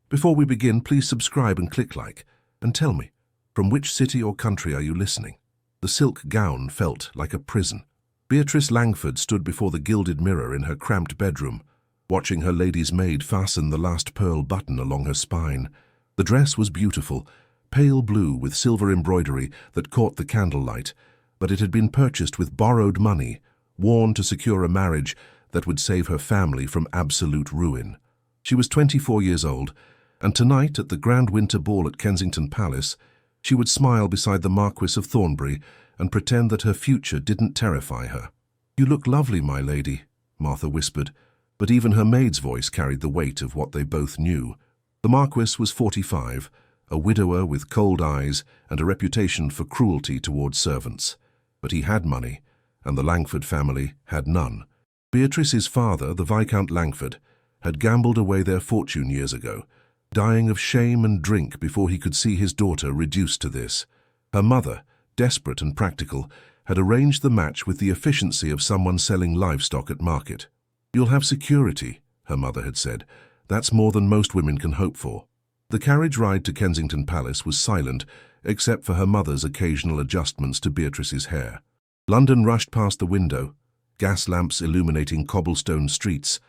Before we begin, please subscribe and click like. And tell me, from which city or country are you listening? The silk gown felt like a prison. Beatrice Langford stood before the gilded mirror in her cramped bedroom, watching her lady's maid fasten the last pearl button along her spine. The dress was beautiful, pale blue with silver embroidery that caught the candlelight, but it had been purchased with borrowed money, worn to secure a marriage that would save her family from absolute ruin. She was 24 years old, and tonight at the grand winter ball at Kensington Palace, she would smile beside the Marquis of Thornbury and pretend that her future didn't terrify her. "You look lovely, my lady," Martha whispered, but even her maid's voice carried the weight of what they both knew. The Marquis was 45, a widower with cold eyes and a reputation for cruelty towards servants. But he had money, and the Langford family had none. Beatrice's father, the Viscount Langford, had gambled away their fortune years ago, dying of shame and drink before he could see his daughter reduced to this. Her mother, desperate and practical, had arranged the match with the efficiency of someone selling livestock at market. "You'll have security," her mother had said. "That's more than most women can hope for." The carriage ride to Kensington Palace was silent, except for her mother's occasional adjustments to Beatrice's hair. London rushed past the window, gas lamps illuminating cobblestone streets,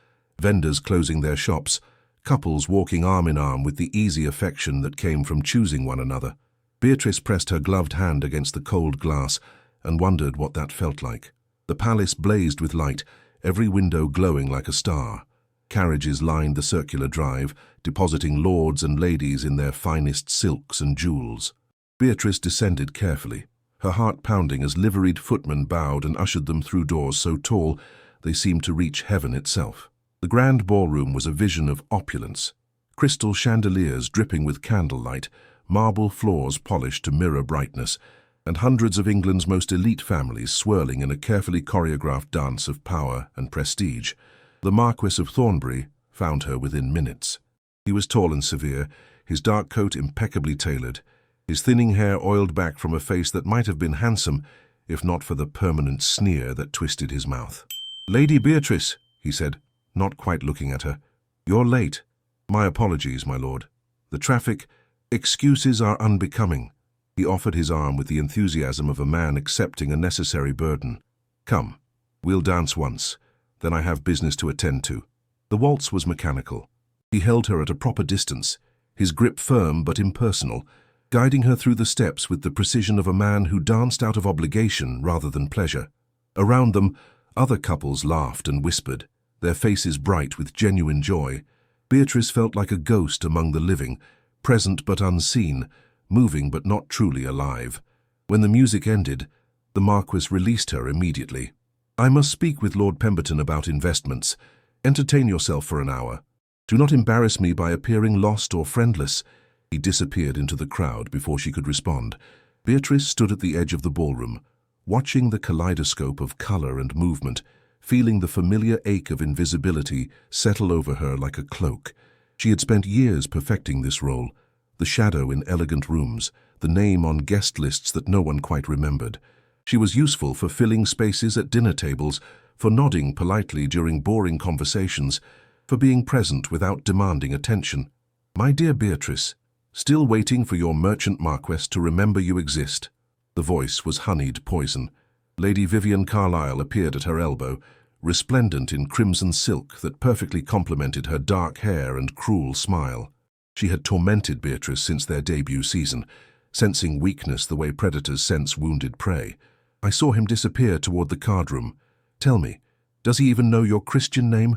vendors closing their shops, couples walking arm in arm with the easy affection that came from choosing one another. Beatrice pressed her gloved hand against the cold glass and wondered what that felt like. The palace blazed with light, every window glowing like a star. Carriages lined the circular drive, depositing lords and ladies in their finest silks and jewels. Beatrice descended carefully, her heart pounding as liveried footmen bowed and ushered them through doors so tall they seemed to reach heaven itself. The grand ballroom was a vision of opulence. Crystal chandeliers dripping with candlelight, marble floors polished to mirror brightness, and hundreds of England's most elite families swirling in a carefully choreographed dance of power and prestige. The Marquis of Thornbury found her within minutes. He was tall and severe, his dark coat impeccably tailored, his thinning hair oiled back from a face that might have been handsome if not for the permanent sneer that twisted his mouth. "Lady Beatrice," he said, not quite looking at her. "You're late." "My apologies, my lord. The traffic. Excuses are unbecoming." He offered his arm with the enthusiasm of a man accepting a necessary burden. "Come, we'll dance once. Then I have business to attend to." The waltz was mechanical. He held her at a proper distance, his grip firm but impersonal, guiding her through the steps with the precision of a man who danced out of obligation rather than pleasure. Around them, other couples laughed and whispered, their faces bright with genuine joy. Beatrice felt like a ghost among the living, present but unseen, moving but not truly alive. When the music ended, the Marquis released her immediately. "I must speak with Lord Pemberton about investments. Entertain yourself for an hour. Do not embarrass me by appearing lost or friendless." He disappeared into the crowd before she could respond. Beatrice stood at the edge of the ballroom, watching the kaleidoscope of color and movement, feeling the familiar ache of invisibility settle over her like a cloak. She had spent years perfecting this role, the shadow in elegant rooms, the name on guest lists that no one quite remembered. She was useful for filling spaces at dinner tables, for nodding politely during boring conversations, for being present without demanding attention. "My dear Beatrice, still waiting for your merchant Marquess to remember you exist." The voice was honeyed poison. Lady Vivian Carlyle appeared at her elbow, resplendent in crimson silk that perfectly complemented her dark hair and cruel smile. She had tormented Beatrice since their debut season, sensing weakness the way predators sense wounded prey. "I saw him disappear toward the card-room. Tell me, does he even know your Christian name,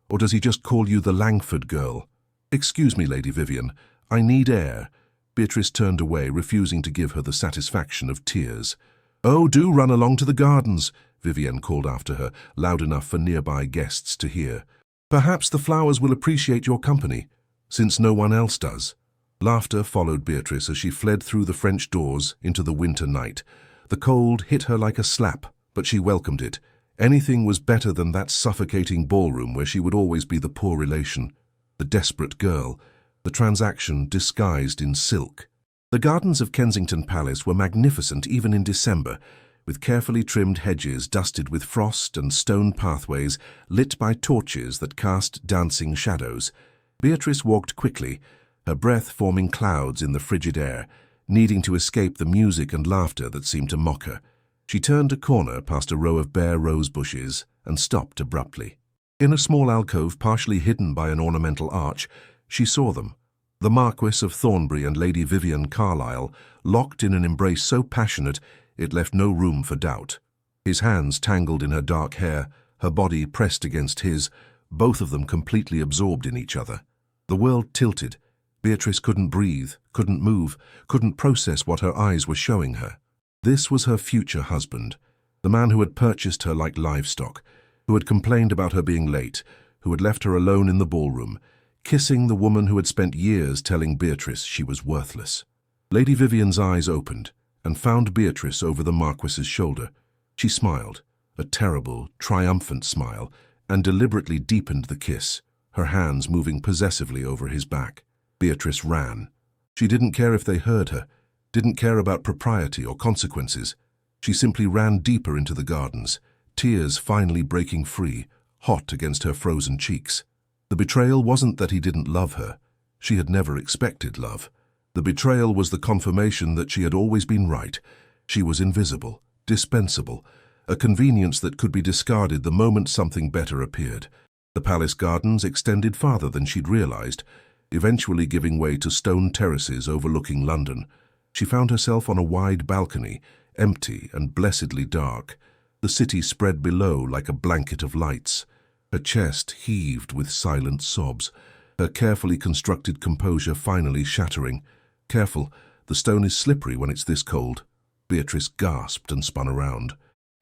or does he just call you the Langford girl?" "Excuse me, Lady Vivian, I need air." Beatrice turned away, refusing to give her the satisfaction of tears. "Oh, do run along to the gardens," Vivian called after her, loud enough for nearby guests to hear. "Perhaps the flowers will appreciate your company, since no one else does." Laughter followed Beatrice as she fled through the French doors into the winter night. The cold hit her like a slap, but she welcomed it. Anything was better than that suffocating ballroom where she would always be the poor relation, the desperate girl, the transaction disguised in silk. The gardens of Kensington Palace were magnificent even in December, with carefully trimmed hedges dusted with frost and stone pathways lit by torches that cast dancing shadows. Beatrice walked quickly, her breath forming clouds in the frigid air, needing to escape the music and laughter that seemed to mock her. She turned a corner past a row of bare rose bushes and stopped abruptly. In a small alcove partially hidden by an ornamental arch, she saw them. The Marquis of Thornbury and Lady Vivian Carlyle, locked in an embrace so passionate it left no room for doubt. His hands tangled in her dark hair, her body pressed against his, both of them completely absorbed in each other. The world tilted. Beatrice couldn't breathe, couldn't move, couldn't process what her eyes were showing her. This was her future husband, the man who had purchased her like livestock, who had complained about her being late, who had left her alone in the ballroom, kissing the woman who had spent years telling Beatrice she was worthless. Lady Vivian's eyes opened and found Beatrice over the Marquis's shoulder. She smiled, a terrible, triumphant smile, and deliberately deepened the kiss, her hands moving possessively over his back. Beatrice ran. She didn't care if they heard her, didn't care about propriety or consequences. She simply ran deeper into the gardens, tears finally breaking free, hot against her frozen cheeks. The betrayal wasn't that he didn't love her. She had never expected love. The betrayal was the confirmation that she had always been right. She was invisible, dispensable, a convenience that could be discarded the moment something better appeared. The palace gardens extended farther than she'd realized, eventually giving way to stone terraces overlooking London. She found herself on a wide balcony, empty and blessedly dark. The city spread below like a blanket of lights. Her chest heaved with silent sobs, her carefully constructed composure finally shattering. "Careful, the stone is slippery when it's this cold." Beatrice gasped and spun around.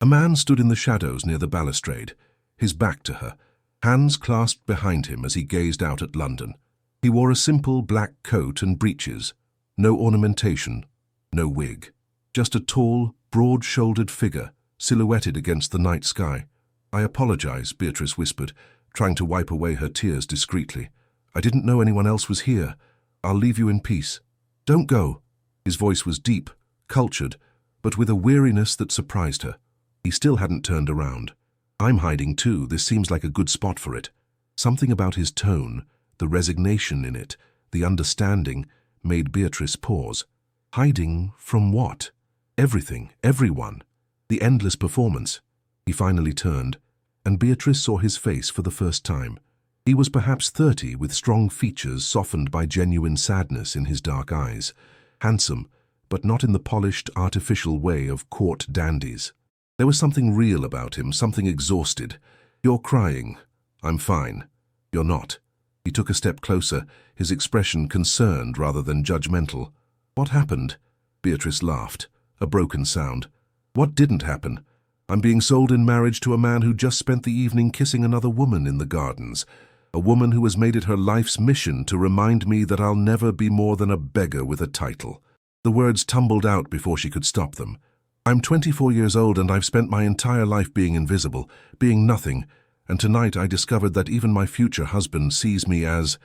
A man stood in the shadows near the balustrade, his back to her, hands clasped behind him as he gazed out at London. He wore a simple black coat and breeches, no ornamentation, no wig. Just a tall, broad-shouldered figure, silhouetted against the night sky. "I apologize," Beatrice whispered, trying to wipe away her tears discreetly. "I didn't know anyone else was here. I'll leave you in peace." "Don't go." His voice was deep, cultured, but with a weariness that surprised her. He still hadn't turned around. "I'm hiding too. This seems like a good spot for it." Something about his tone, the resignation in it, the understanding, made Beatrice pause. Hiding from what? Everything, everyone. The endless performance. He finally turned, and Beatrice saw his face for the first time. He was perhaps 30, with strong features softened by genuine sadness in his dark eyes. Handsome, but not in the polished, artificial way of court dandies. There was something real about him, something exhausted. "You're crying." "I'm fine." "You're not." He took a step closer, his expression concerned rather than judgmental. "What happened?" Beatrice laughed, a broken sound. "What didn't happen? I'm being sold in marriage to a man who just spent the evening kissing another woman in the gardens. A woman who has made it her life's mission to remind me that I'll never be more than a beggar with a title." The words tumbled out before she could stop them. "I'm 24 years old and I've spent my entire life being invisible, being nothing, and tonight I discovered that even my future husband sees me as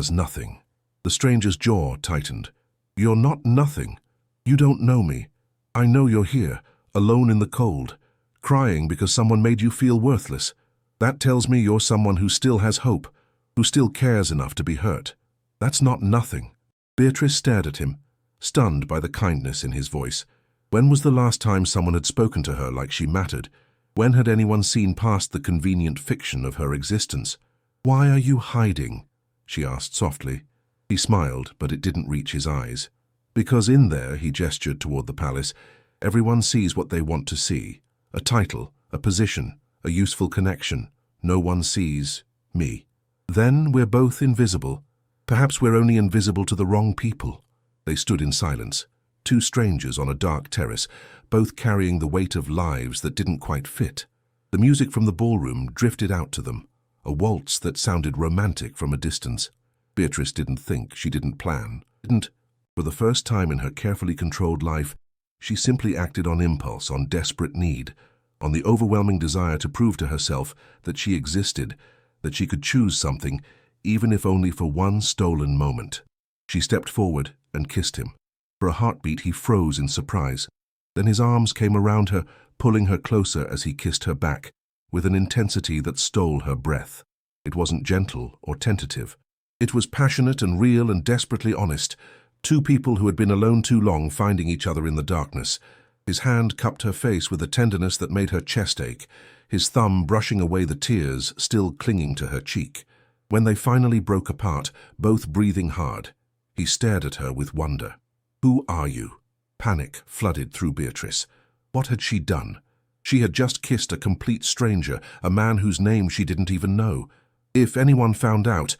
nothing." The stranger's jaw tightened. "You're not nothing. You don't know me. I know you're here, alone in the cold, crying because someone made you feel worthless. That tells me you're someone who still has hope, who still cares enough to be hurt. That's not nothing." Beatrice stared at him, stunned by the kindness in his voice. When was the last time someone had spoken to her like she mattered? When had anyone seen past the convenient fiction of her existence? "Why are you hiding?" she asked softly. He smiled, but it didn't reach his eyes. "Because in there," he gestured toward the palace, "everyone sees what they want to see. A title, a position, a useful connection. No one sees me. Then we're both invisible. Perhaps we're only invisible to the wrong people." They stood in silence, two strangers on a dark terrace, both carrying the weight of lives that didn't quite fit. The music from the ballroom drifted out to them, a waltz that sounded romantic from a distance. Beatrice didn't think, she didn't plan, didn't. For the first time in her carefully controlled life, she simply acted on impulse, on desperate need, on the overwhelming desire to prove to herself that she existed, that she could choose something, even if only for one stolen moment. She stepped forward and kissed him. For a heartbeat, he froze in surprise. Then his arms came around her, pulling her closer as he kissed her back, with an intensity that stole her breath. It wasn't gentle or tentative. It was passionate and real and desperately honest. Two people who had been alone too long, finding each other in the darkness. His hand cupped her face with a tenderness that made her chest ache, his thumb brushing away the tears still clinging to her cheek. When they finally broke apart, both breathing hard, he stared at her with wonder. "Who are you?" Panic flooded through Beatrice. What had she done? She had just kissed a complete stranger, a man whose name she didn't even know. If anyone found out,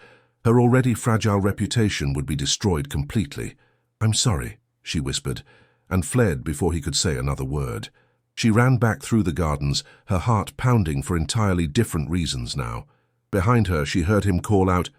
her already fragile reputation would be destroyed completely. "I'm sorry," she whispered, and fled before he could say another word. She ran back through the gardens, her heart pounding for entirely different reasons now. Behind her, she heard him call out,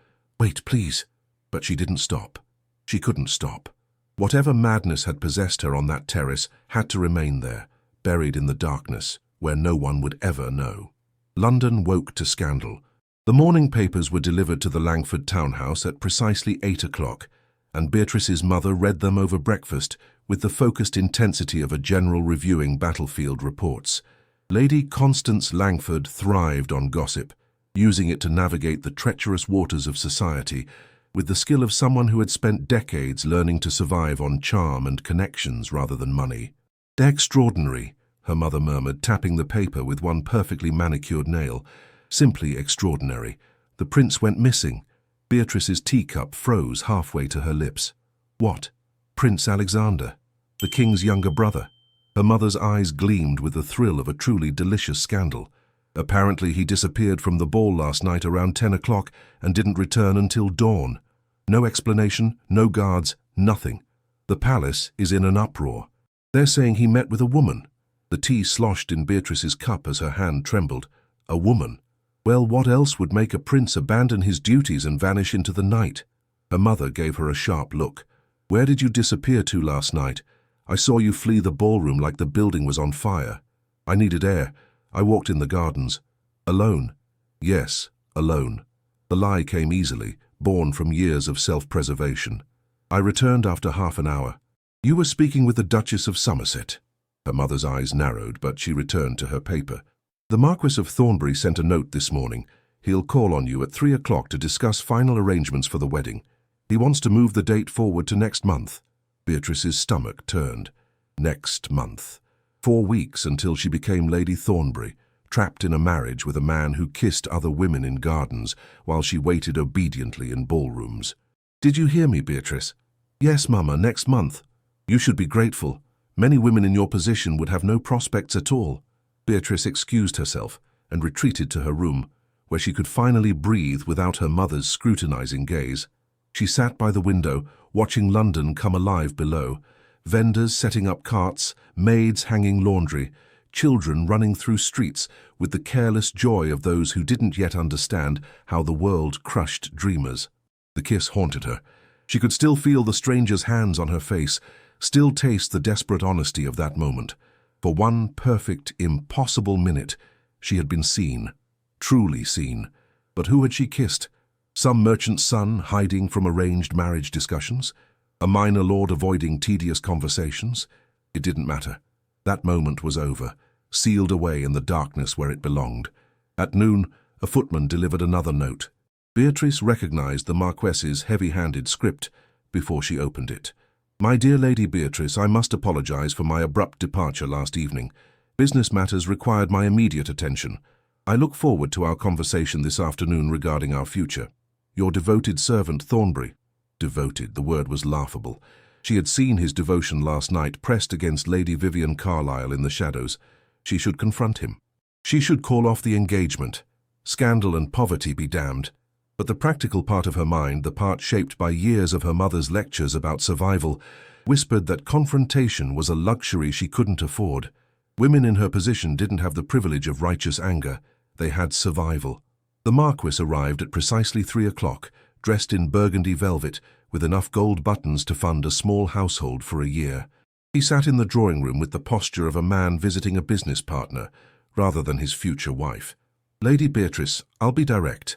"Wait, please." But she didn't stop. She couldn't stop. Whatever madness had possessed her on that terrace had to remain there, buried in the darkness, where no one would ever know. London woke to scandal. The morning papers were delivered to the Langford townhouse at precisely 8 o'clock, and Beatrice's mother read them over breakfast with the focused intensity of a general reviewing battlefield reports. Lady Constance Langford thrived on gossip, using it to navigate the treacherous waters of society with the skill of someone who had spent decades learning to survive on charm and connections rather than money. "Extraordinary," her mother murmured, tapping the paper with one perfectly manicured nail. "Simply extraordinary. The prince went missing." Beatrice's teacup froze halfway to her lips. What? Prince Alexander, the king's younger brother? Her mother's eyes gleamed with the thrill of a truly delicious scandal. Apparently he disappeared from the ball last night around 10 o'clock and didn't return until dawn. No explanation, no guards, nothing. The palace is in an uproar. They're saying he met with a woman. The tea sloshed in Beatrice's cup as her hand trembled. A woman? Well, what else would make a prince abandon his duties and vanish into the night? Her mother gave her a sharp look. "Where did you disappear to last night? I saw you flee the ballroom like the building was on fire." "I needed air. I walked in the gardens." "Alone?" "Yes, alone." The lie came easily, born from years of self-preservation. "I returned after half an hour." "You were speaking with the Duchess of Somerset." Her mother's eyes narrowed, but she returned to her paper. "The Marquis of Thornbury sent a note this morning. He'll call on you at 3 o'clock to discuss final arrangements for the wedding. He wants to move the date forward to next month." Beatrice's stomach turned. Next month. 4 weeks until she became Lady Thornbury, trapped in a marriage with a man who kissed other women in gardens while she waited obediently in ballrooms. "Did you hear me, Beatrice?" "Yes, Mama, next month." "You should be grateful. Many women in your position would have no prospects at all." Beatrice excused herself and retreated to her room, where she could finally breathe without her mother's scrutinizing gaze. She sat by the window, watching London come alive below. Vendors setting up carts, maids hanging laundry, children running through streets with the careless joy of those who didn't yet understand how the world crushed dreamers. The kiss haunted her. She could still feel the stranger's hands on her face, still taste the desperate honesty of that moment. For one perfect, impossible minute, she had been seen, truly seen. But who had she kissed? Some merchant's son hiding from arranged marriage discussions? A minor lord avoiding tedious conversations? It didn't matter. That moment was over, sealed away in the darkness where it belonged. At noon, a footman delivered another note. Beatrice recognized the Marquess's heavy-handed script before she opened it. "My dear Lady Beatrice, I must apologize for my abrupt departure last evening. Business matters required my immediate attention. I look forward to our conversation this afternoon regarding our future. Your devoted servant, Thornbury." Devoted, the word was laughable. She had seen his devotion last night pressed against Lady Vivian Carlyle in the shadows. She should confront him. She should call off the engagement. Scandal and poverty be damned. But the practical part of her mind, the part shaped by years of her mother's lectures about survival, whispered that confrontation was a luxury she couldn't afford. Women in her position didn't have the privilege of righteous anger. They had survival. The Marquis arrived at precisely 3 o'clock, dressed in burgundy velvet, with enough gold buttons to fund a small household for a year. He sat in the drawing room with the posture of a man visiting a business partner, rather than his future wife. "Lady Beatrice, I'll be direct.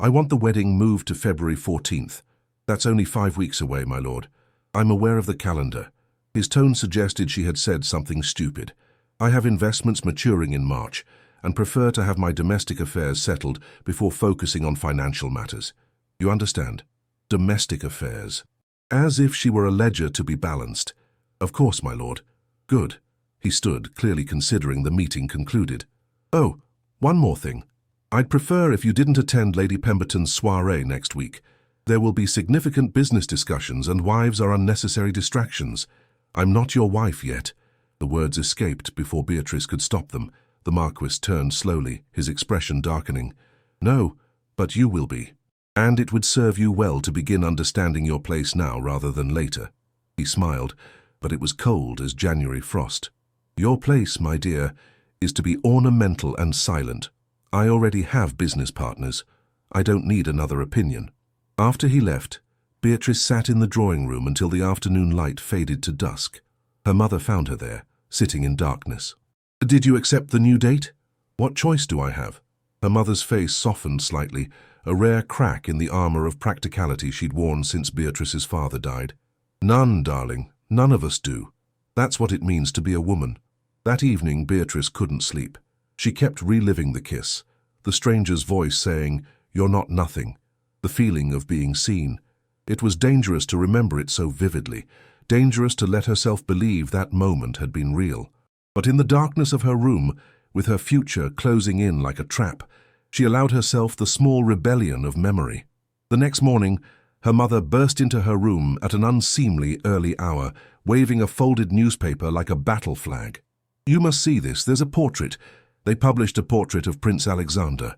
I want the wedding moved to February 14th. That's only 5 weeks away, my lord. I'm aware of the calendar." His tone suggested she had said something stupid. "I have investments maturing in March, and prefer to have my domestic affairs settled before focusing on financial matters. You understand?" domestic affairs. As if she were a ledger to be balanced. Of course, my lord. Good. He stood, clearly considering the meeting concluded. Oh, one more thing. I'd prefer if you didn't attend Lady Pemberton's soirée next week. There will be significant business discussions and wives are unnecessary distractions. I'm not your wife yet. The words escaped before Beatrice could stop them. The Marquis turned slowly, his expression darkening. No, but you will be. And it would serve you well to begin understanding your place now rather than later. He smiled, but it was cold as January frost. Your place, my dear, is to be ornamental and silent. I already have business partners. I don't need another opinion. After he left, Beatrice sat in the drawing room until the afternoon light faded to dusk. Her mother found her there, sitting in darkness. Did you accept the new date? What choice do I have? Her mother's face softened slightly, a rare crack in the armor of practicality she'd worn since Beatrice's father died. None, darling. None of us do. That's what it means to be a woman. That evening, Beatrice couldn't sleep. She kept reliving the kiss, the stranger's voice saying, "You're not nothing," the feeling of being seen. It was dangerous to remember it so vividly, dangerous to let herself believe that moment had been real. But in the darkness of her room, with her future closing in like a trap, she allowed herself the small rebellion of memory. The next morning, her mother burst into her room at an unseemly early hour, waving a folded newspaper like a battle flag. "You must see this. There's a portrait. They published a portrait of Prince Alexander."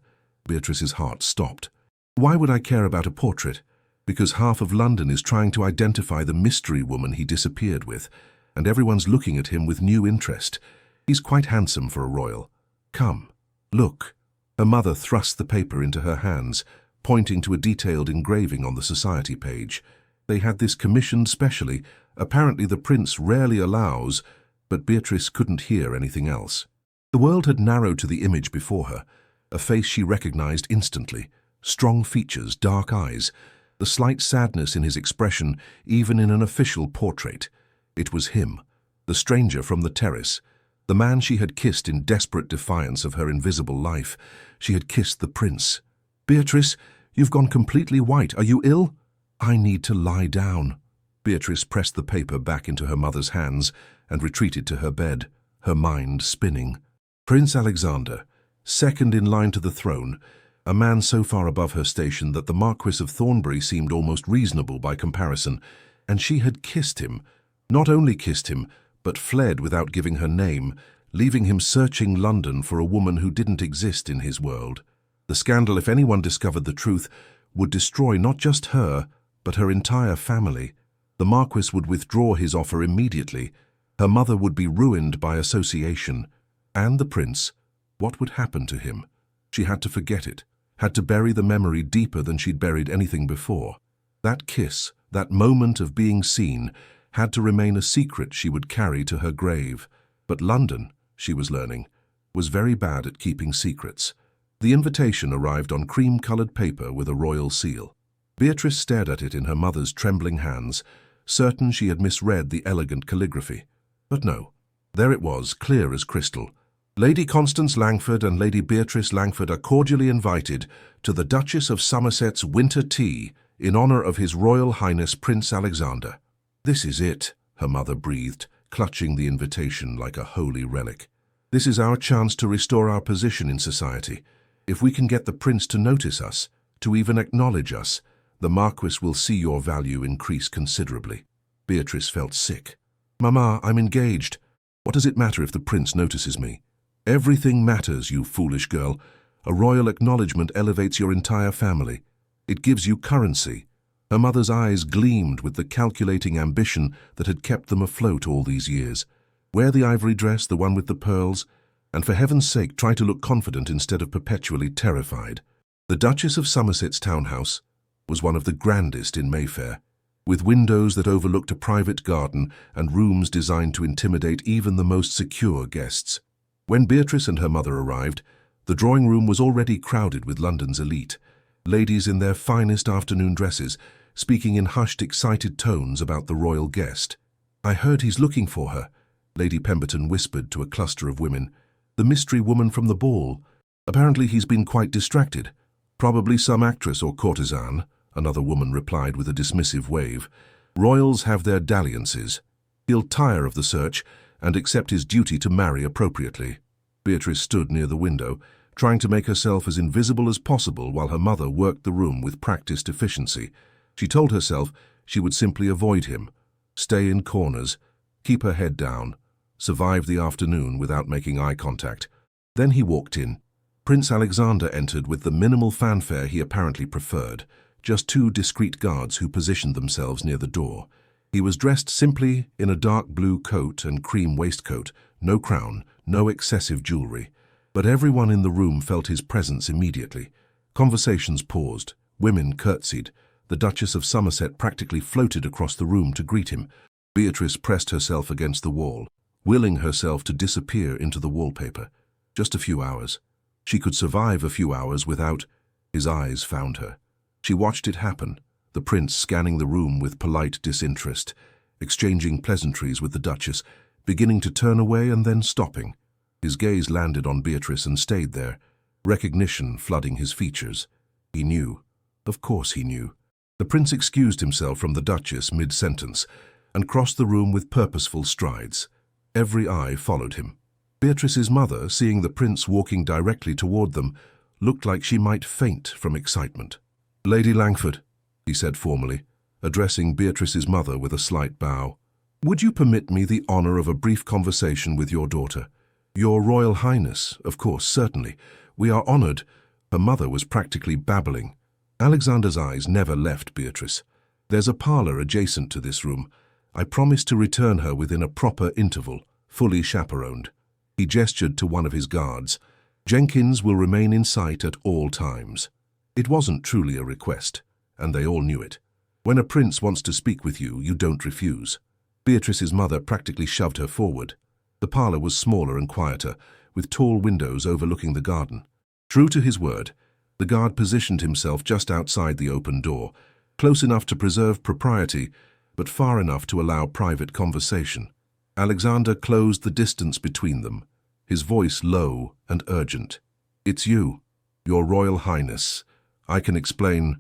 Beatrice's heart stopped. Why would I care about a portrait? Because half of London is trying to identify the mystery woman he disappeared with, and everyone's looking at him with new interest. He's quite handsome for a royal. Come, look. Her mother thrust the paper into her hands, pointing to a detailed engraving on the society page. They had this commissioned specially. Apparently the prince rarely allows, but Beatrice couldn't hear anything else. The world had narrowed to the image before her, a face she recognized instantly, strong features, dark eyes, the slight sadness in his expression even in an official portrait. It was him, the stranger from the terrace, the man she had kissed in desperate defiance of her invisible life. She had kissed the prince. "Beatrice, you've gone completely white. Are you ill?" "I need to lie down." Beatrice pressed the paper back into her mother's hands and retreated to her bed, her mind spinning. Prince Alexander, second in line to the throne, a man so far above her station that the Marquis of Thornbury seemed almost reasonable by comparison, and she had kissed him, not only kissed him, but fled without giving her name, leaving him searching London for a woman who didn't exist in his world. The scandal, if anyone discovered the truth, would destroy not just her, but her entire family. The Marquis would withdraw his offer immediately. Her mother would be ruined by association. And the prince, what would happen to him? She had to forget it, had to bury the memory deeper than she'd buried anything before. That kiss, that moment of being seen, had to remain a secret she would carry to her grave. But London, she was learning, was very bad at keeping secrets. The invitation arrived on cream-colored paper with a royal seal. Beatrice stared at it in her mother's trembling hands, certain she had misread the elegant calligraphy. But no, there it was, clear as crystal. Lady Constance Langford and Lady Beatrice Langford are cordially invited to the Duchess of Somerset's winter tea in honor of His Royal Highness Prince Alexander. "This is it," her mother breathed, clutching the invitation like a holy relic. "This is our chance to restore our position in society. If we can get the prince to notice us, to even acknowledge us, the Marquis will see your value increase considerably." Beatrice felt sick. "Mamma, I'm engaged. What does it matter if the prince notices me?" "Everything matters, you foolish girl. A royal acknowledgement elevates your entire family. It gives you currency." Her mother's eyes gleamed with the calculating ambition that had kept them afloat all these years. "Wear the ivory dress, the one with the pearls, and for heaven's sake try to look confident instead of perpetually terrified." The Duchess of Somerset's townhouse was one of the grandest in Mayfair, with windows that overlooked a private garden and rooms designed to intimidate even the most secure guests. When Beatrice and her mother arrived, the drawing room was already crowded with London's elite, ladies in their finest afternoon dresses, speaking in hushed, excited tones about the royal guest. "I heard he's looking for her," Lady Pemberton whispered to a cluster of women. "The mystery woman from the ball. Apparently he's been quite distracted. Probably some actress or courtesan," another woman replied with a dismissive wave. Royals have their dalliances. He'll tire of the search and accept his duty to marry appropriately. Beatrice stood near the window, trying to make herself as invisible as possible while her mother worked the room with practiced efficiency. She told herself she would simply avoid him, stay in corners, keep her head down, survive the afternoon without making eye contact. Then he walked in. Prince Alexander entered with the minimal fanfare he apparently preferred, just two discreet guards who positioned themselves near the door. He was dressed simply in a dark blue coat and cream waistcoat, no crown, no excessive jewelry. But everyone in the room felt his presence immediately. Conversations paused, women curtsied. The Duchess of Somerset practically floated across the room to greet him. Beatrice pressed herself against the wall, willing herself to disappear into the wallpaper. Just a few hours. She could survive a few hours without... His eyes found her. She watched it happen, the prince scanning the room with polite disinterest, exchanging pleasantries with the Duchess, beginning to turn away and then stopping. His gaze landed on Beatrice and stayed there, recognition flooding his features. He knew. Of course he knew. The prince excused himself from the Duchess mid-sentence and crossed the room with purposeful strides. Every eye followed him. Beatrice's mother, seeing the prince walking directly toward them, looked like she might faint from excitement. "Lady Langford," he said formally, addressing Beatrice's mother with a slight bow, "would you permit me the honor of a brief conversation with your daughter?" "Your Royal Highness, of course, certainly. We are honored." Her mother was practically babbling. Alexander's eyes never left Beatrice. "There's a parlor adjacent to this room. I promise to return her within a proper interval, fully chaperoned." He gestured to one of his guards. "Jenkins will remain in sight at all times." It wasn't truly a request, and they all knew it. When a prince wants to speak with you, you don't refuse. Beatrice's mother practically shoved her forward. The parlor was smaller and quieter, with tall windows overlooking the garden. True to his word, the guard positioned himself just outside the open door, close enough to preserve propriety, but far enough to allow private conversation. Alexander closed the distance between them, his voice low and urgent. "It's you, Your Royal Highness. I can explain.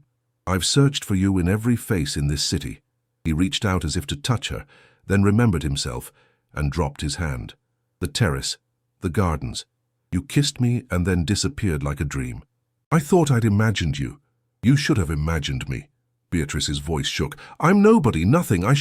I've searched for you in every face in this city." He reached out as if to touch her, then remembered himself and dropped his hand. "The terrace, the gardens. You kissed me and then disappeared like a dream. I thought I'd imagined you. You should have imagined me." Beatrice's voice shook. "I'm nobody, nothing. I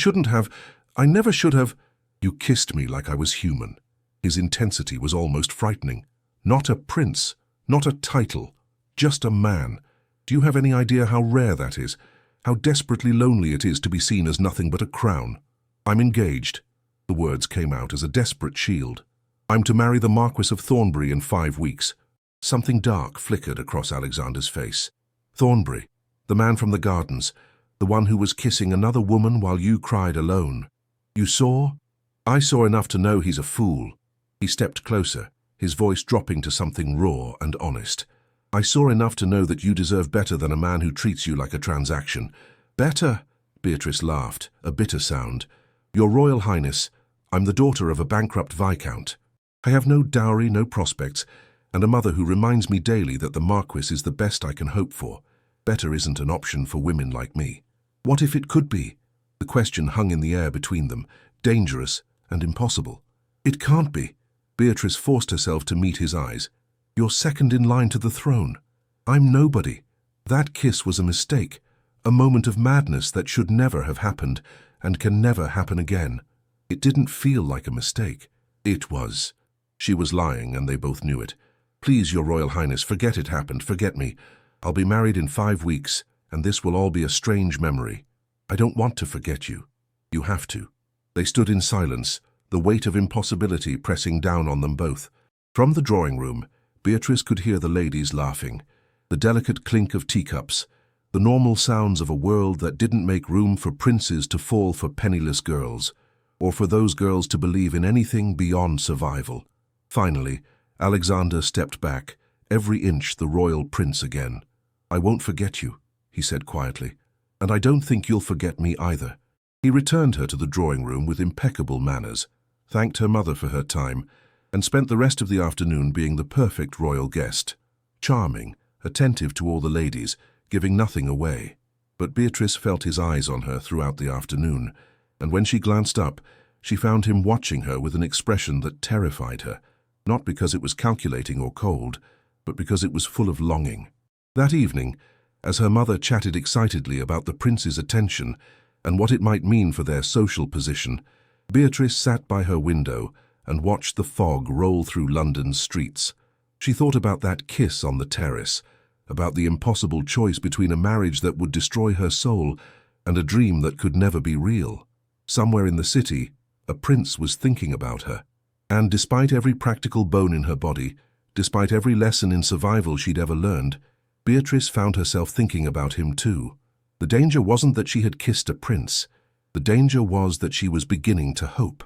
never should have." "You kissed me like I was human." His intensity was almost frightening. "Not a prince, not a title, just a man. Do you have any idea how rare that is? How desperately lonely it is to be seen as nothing but a crown? I'm engaged." The words came out as a desperate shield. "I'm to marry the Marquis of Thornbury in 5 weeks." Something dark flickered across Alexander's face. "Thornbury, the man from the gardens, the one who was kissing another woman while you cried alone. You saw?" "I saw enough to know he's a fool." He stepped closer, his voice dropping to something raw and honest. "I saw enough to know that you deserve better than a man who treats you like a transaction." "Better?" Beatrice laughed, a bitter sound. "Your Royal Highness, I'm the daughter of a bankrupt viscount. I have no dowry, no prospects, and a mother who reminds me daily that the Marquis is the best I can hope for. Better isn't an option for women like me." "What if it could be?" The question hung in the air between them, dangerous and impossible. "It can't be." Beatrice forced herself to meet his eyes. "You're second in line to the throne. I'm nobody. That kiss was a mistake, a moment of madness that should never have happened and can never happen again. It didn't feel like a mistake. It was." She was lying, and they both knew it. "Please, Your Royal Highness, forget it happened, forget me. I'll be married in 5 weeks, and this will all be a strange memory. I don't want to forget you. You have to." They stood in silence, the weight of impossibility pressing down on them both. From the drawing room, Beatrice could hear the ladies laughing, the delicate clink of teacups, the normal sounds of a world that didn't make room for princes to fall for penniless girls, or for those girls to believe in anything beyond survival. Finally, Alexander stepped back, every inch the royal prince again. "I won't forget you," he said quietly, "and I don't think you'll forget me either." He returned her to the drawing room with impeccable manners, thanked her mother for her time, and spent the rest of the afternoon being the perfect royal guest. Charming, attentive to all the ladies, giving nothing away. But Beatrice felt his eyes on her throughout the afternoon, and when she glanced up, she found him watching her with an expression that terrified her, not because it was calculating or cold, but because it was full of longing. That evening, as her mother chatted excitedly about the prince's attention and what it might mean for their social position, Beatrice sat by her window and watched the fog roll through London's streets. She thought about that kiss on the terrace, about the impossible choice between a marriage that would destroy her soul and a dream that could never be real. Somewhere in the city, a prince was thinking about her. And despite every practical bone in her body, despite every lesson in survival she'd ever learned, Beatrice found herself thinking about him too. The danger wasn't that she had kissed a prince. The danger was that she was beginning to hope.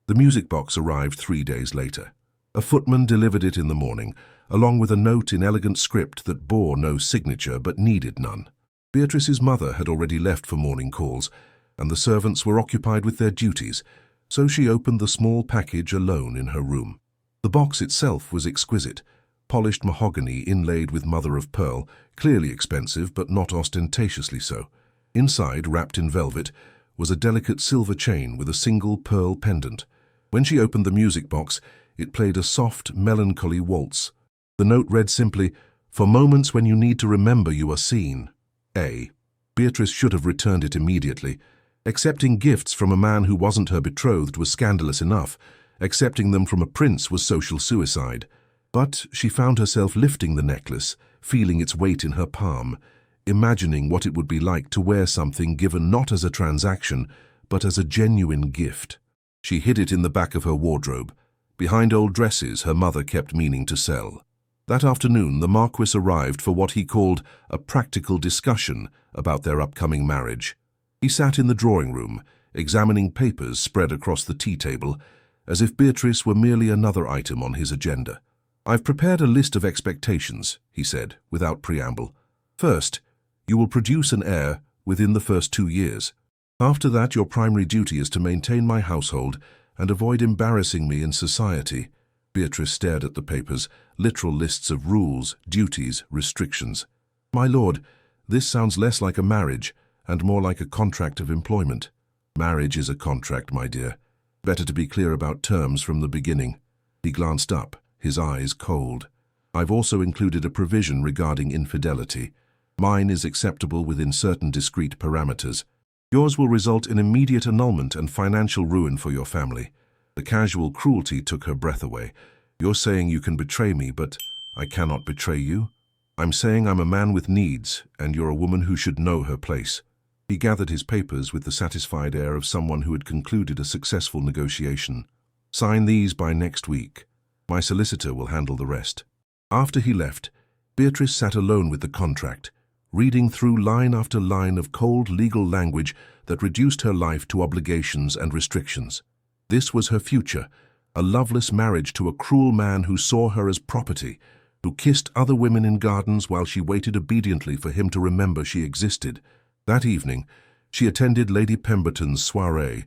The music box arrived 3 days later. A footman delivered it in the morning, along with a note in elegant script that bore no signature but needed none. Beatrice's mother had already left for morning calls, and the servants were occupied with their duties, so she opened the small package alone in her room. The box itself was exquisite, polished mahogany inlaid with mother-of-pearl, clearly expensive but not ostentatiously so. Inside, wrapped in velvet, was a delicate silver chain with a single pearl pendant. When she opened the music box, it played a soft, melancholy waltz. The note read simply, "For moments when you need to remember you are seen. A." Beatrice should have returned it immediately. Accepting gifts from a man who wasn't her betrothed was scandalous enough. Accepting them from a prince was social suicide. But she found herself lifting the necklace, feeling its weight in her palm, imagining what it would be like to wear something given not as a transaction, but as a genuine gift. She hid it in the back of her wardrobe, behind old dresses her mother kept meaning to sell. That afternoon, the Marquis arrived for what he called a practical discussion about their upcoming marriage. He sat in the drawing room, examining papers spread across the tea table, as if Beatrice were merely another item on his agenda. "I've prepared a list of expectations," he said, without preamble. "First, you will produce an heir within the first 2 years. After that, your primary duty is to maintain my household and avoid embarrassing me in society." Beatrice stared at the papers, literal lists of rules, duties, restrictions. "My lord, this sounds less like a marriage and more like a contract of employment." "Marriage is a contract, my dear. Better to be clear about terms from the beginning." He glanced up, his eyes cold. "I've also included a provision regarding infidelity. Mine is acceptable within certain discrete parameters. Yours will result in immediate annulment and financial ruin for your family." The casual cruelty took her breath away. "You're saying you can betray me, but I cannot betray you? I'm saying I'm a man with needs, and you're a woman who should know her place." He gathered his papers with the satisfied air of someone who had concluded a successful negotiation. "Sign these by next week. My solicitor will handle the rest." After he left, Beatrice sat alone with the contract, reading through line after line of cold legal language that reduced her life to obligations and restrictions. This was her future, a loveless marriage to a cruel man who saw her as property, who kissed other women in gardens while she waited obediently for him to remember she existed. That evening, she attended Lady Pemberton's soirée,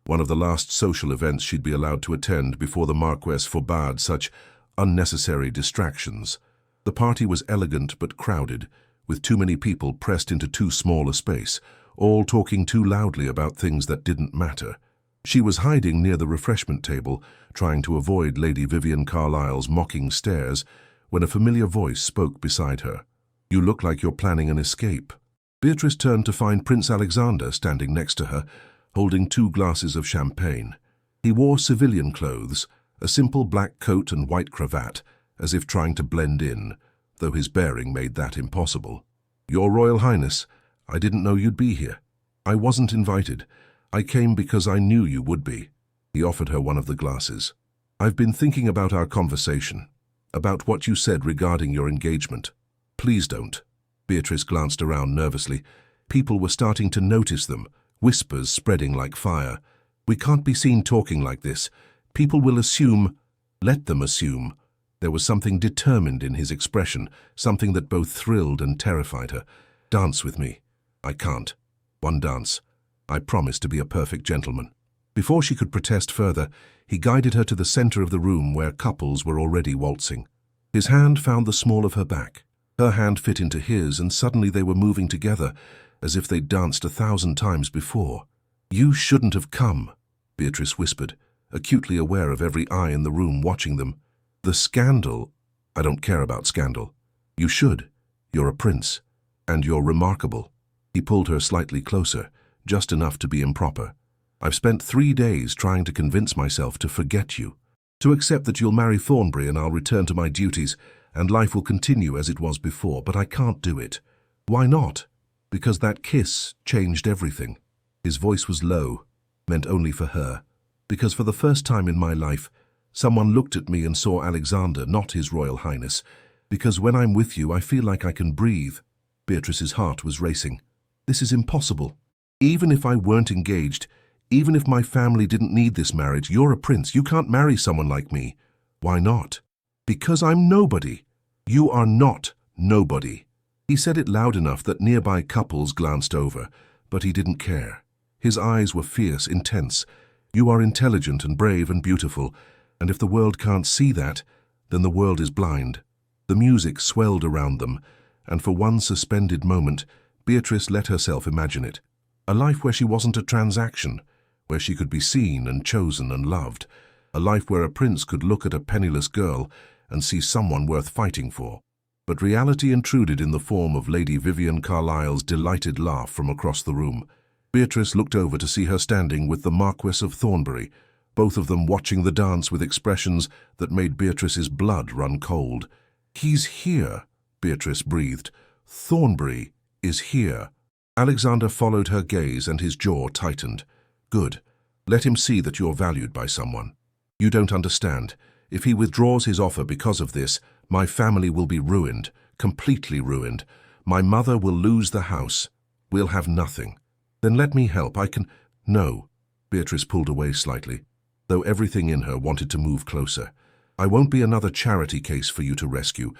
one of the last social events she'd be allowed to attend before the Marquess forbade such unnecessary distractions. The party was elegant but crowded, with too many people pressed into too small a space, all talking too loudly about things that didn't matter. She was hiding near the refreshment table, trying to avoid Lady Vivian Carlyle's mocking stares, when a familiar voice spoke beside her. "You look like you're planning an escape." Beatrice turned to find Prince Alexander standing next to her, holding 2 glasses of champagne. He wore civilian clothes, a simple black coat and white cravat, as if trying to blend in, though his bearing made that impossible. "Your Royal Highness, I didn't know you'd be here. I wasn't invited. I came because I knew you would be." He offered her one of the glasses. "I've been thinking about our conversation, about what you said regarding your engagement. Please don't." Beatrice glanced around nervously. People were starting to notice them, whispers spreading like fire. "We can't be seen talking like this. People will assume—" "Let them assume." There was something determined in his expression, something that both thrilled and terrified her. "Dance with me." "I can't. One dance. I promise to be a perfect gentleman." Before she could protest further, he guided her to the center of the room where couples were already waltzing. His hand found the small of her back. Her hand fit into his, and suddenly they were moving together, as if they'd danced 1,000 times before. "You shouldn't have come," Beatrice whispered, acutely aware of every eye in the room watching them. "The scandal—" "I don't care about scandal. You should. You're a prince. And you're remarkable." He pulled her slightly closer, just enough to be improper. "I've spent 3 days trying to convince myself to forget you, to accept that you'll marry Thornbury and I'll return to my duties, and life will continue as it was before, but I can't do it." "Why not?" "Because that kiss changed everything." His voice was low, meant only for her. "Because for the first time in my life, someone looked at me and saw Alexander, not His Royal Highness. Because when I'm with you, I feel like I can breathe." Beatrice's heart was racing. "This is impossible. Even if I weren't engaged, even if my family didn't need this marriage, you're a prince. You can't marry someone like me." "Why not?" "Because I'm nobody." "You are not nobody." He said it loud enough that nearby couples glanced over, but he didn't care. His eyes were fierce, intense. "You are intelligent and brave and beautiful, and if the world can't see that, then the world is blind." The music swelled around them, and for one suspended moment, Beatrice let herself imagine it. A life where she wasn't a transaction, where she could be seen and chosen and loved. A life where a prince could look at a penniless girl and see someone worth fighting for. But reality intruded in the form of Lady Vivian Carlyle's delighted laugh from across the room. Beatrice looked over to see her standing with the Marquis of Thornbury, both of them watching the dance with expressions that made Beatrice's blood run cold. "He's here," Beatrice breathed. "Thornbury is here." Alexander followed her gaze and his jaw tightened. "Good. Let him see that you're valued by someone. You don't understand. If he withdraws his offer because of this, my family will be ruined, completely ruined. My mother will lose the house. We'll have nothing. Then let me help. I can—" "No." Beatrice pulled away slightly, though everything in her wanted to move closer. "I won't be another charity case for you to rescue.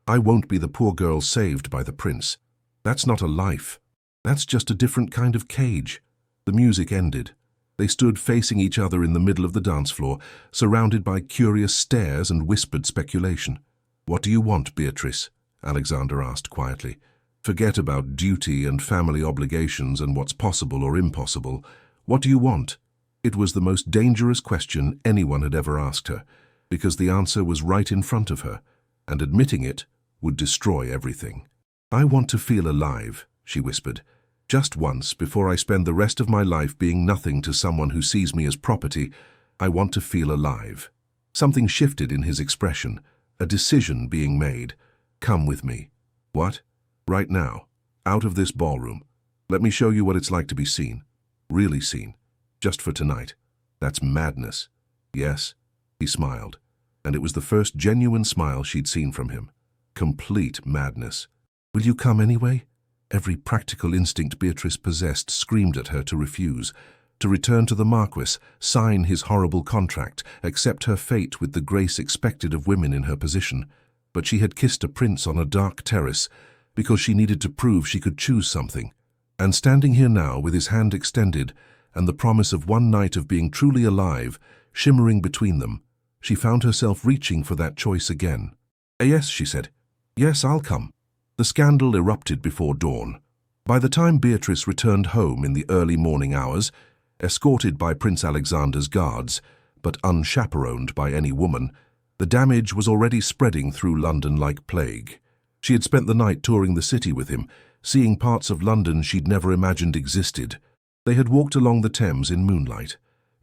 I won't be the poor girl saved by the prince. That's not a life. That's just a different kind of cage." The music ended. They stood facing each other in the middle of the dance floor, surrounded by curious stares and whispered speculation. "What do you want, Beatrice?" Alexander asked quietly. "Forget about duty and family obligations and what's possible or impossible. What do you want?" It was the most dangerous question anyone had ever asked her, because the answer was right in front of her, and admitting it would destroy everything. "I want to feel alive," she whispered. "Just once, before I spend the rest of my life being nothing to someone who sees me as property, I want to feel alive." Something shifted in his expression, a decision being made. "Come with me." "What?" "Right now. Out of this ballroom. Let me show you what it's like to be seen. Really seen. Just for tonight. That's madness." "Yes." He smiled, and it was the first genuine smile she'd seen from him. Complete madness. "Will you come anyway?" Every practical instinct Beatrice possessed screamed at her to refuse, to return to the Marquis, sign his horrible contract, accept her fate with the grace expected of women in her position. But she had kissed a prince on a dark terrace because she needed to prove she could choose something. And standing here now with his hand extended and the promise of one night of being truly alive, shimmering between them, she found herself reaching for that choice again. "Yes," she said. "Yes, I'll come." The scandal erupted before dawn. By the time Beatrice returned home in the early morning hours, escorted by Prince Alexander's guards, but unchaperoned by any woman, the damage was already spreading through London like plague. She had spent the night touring the city with him, seeing parts of London she'd never imagined existed. They had walked along the Thames in moonlight,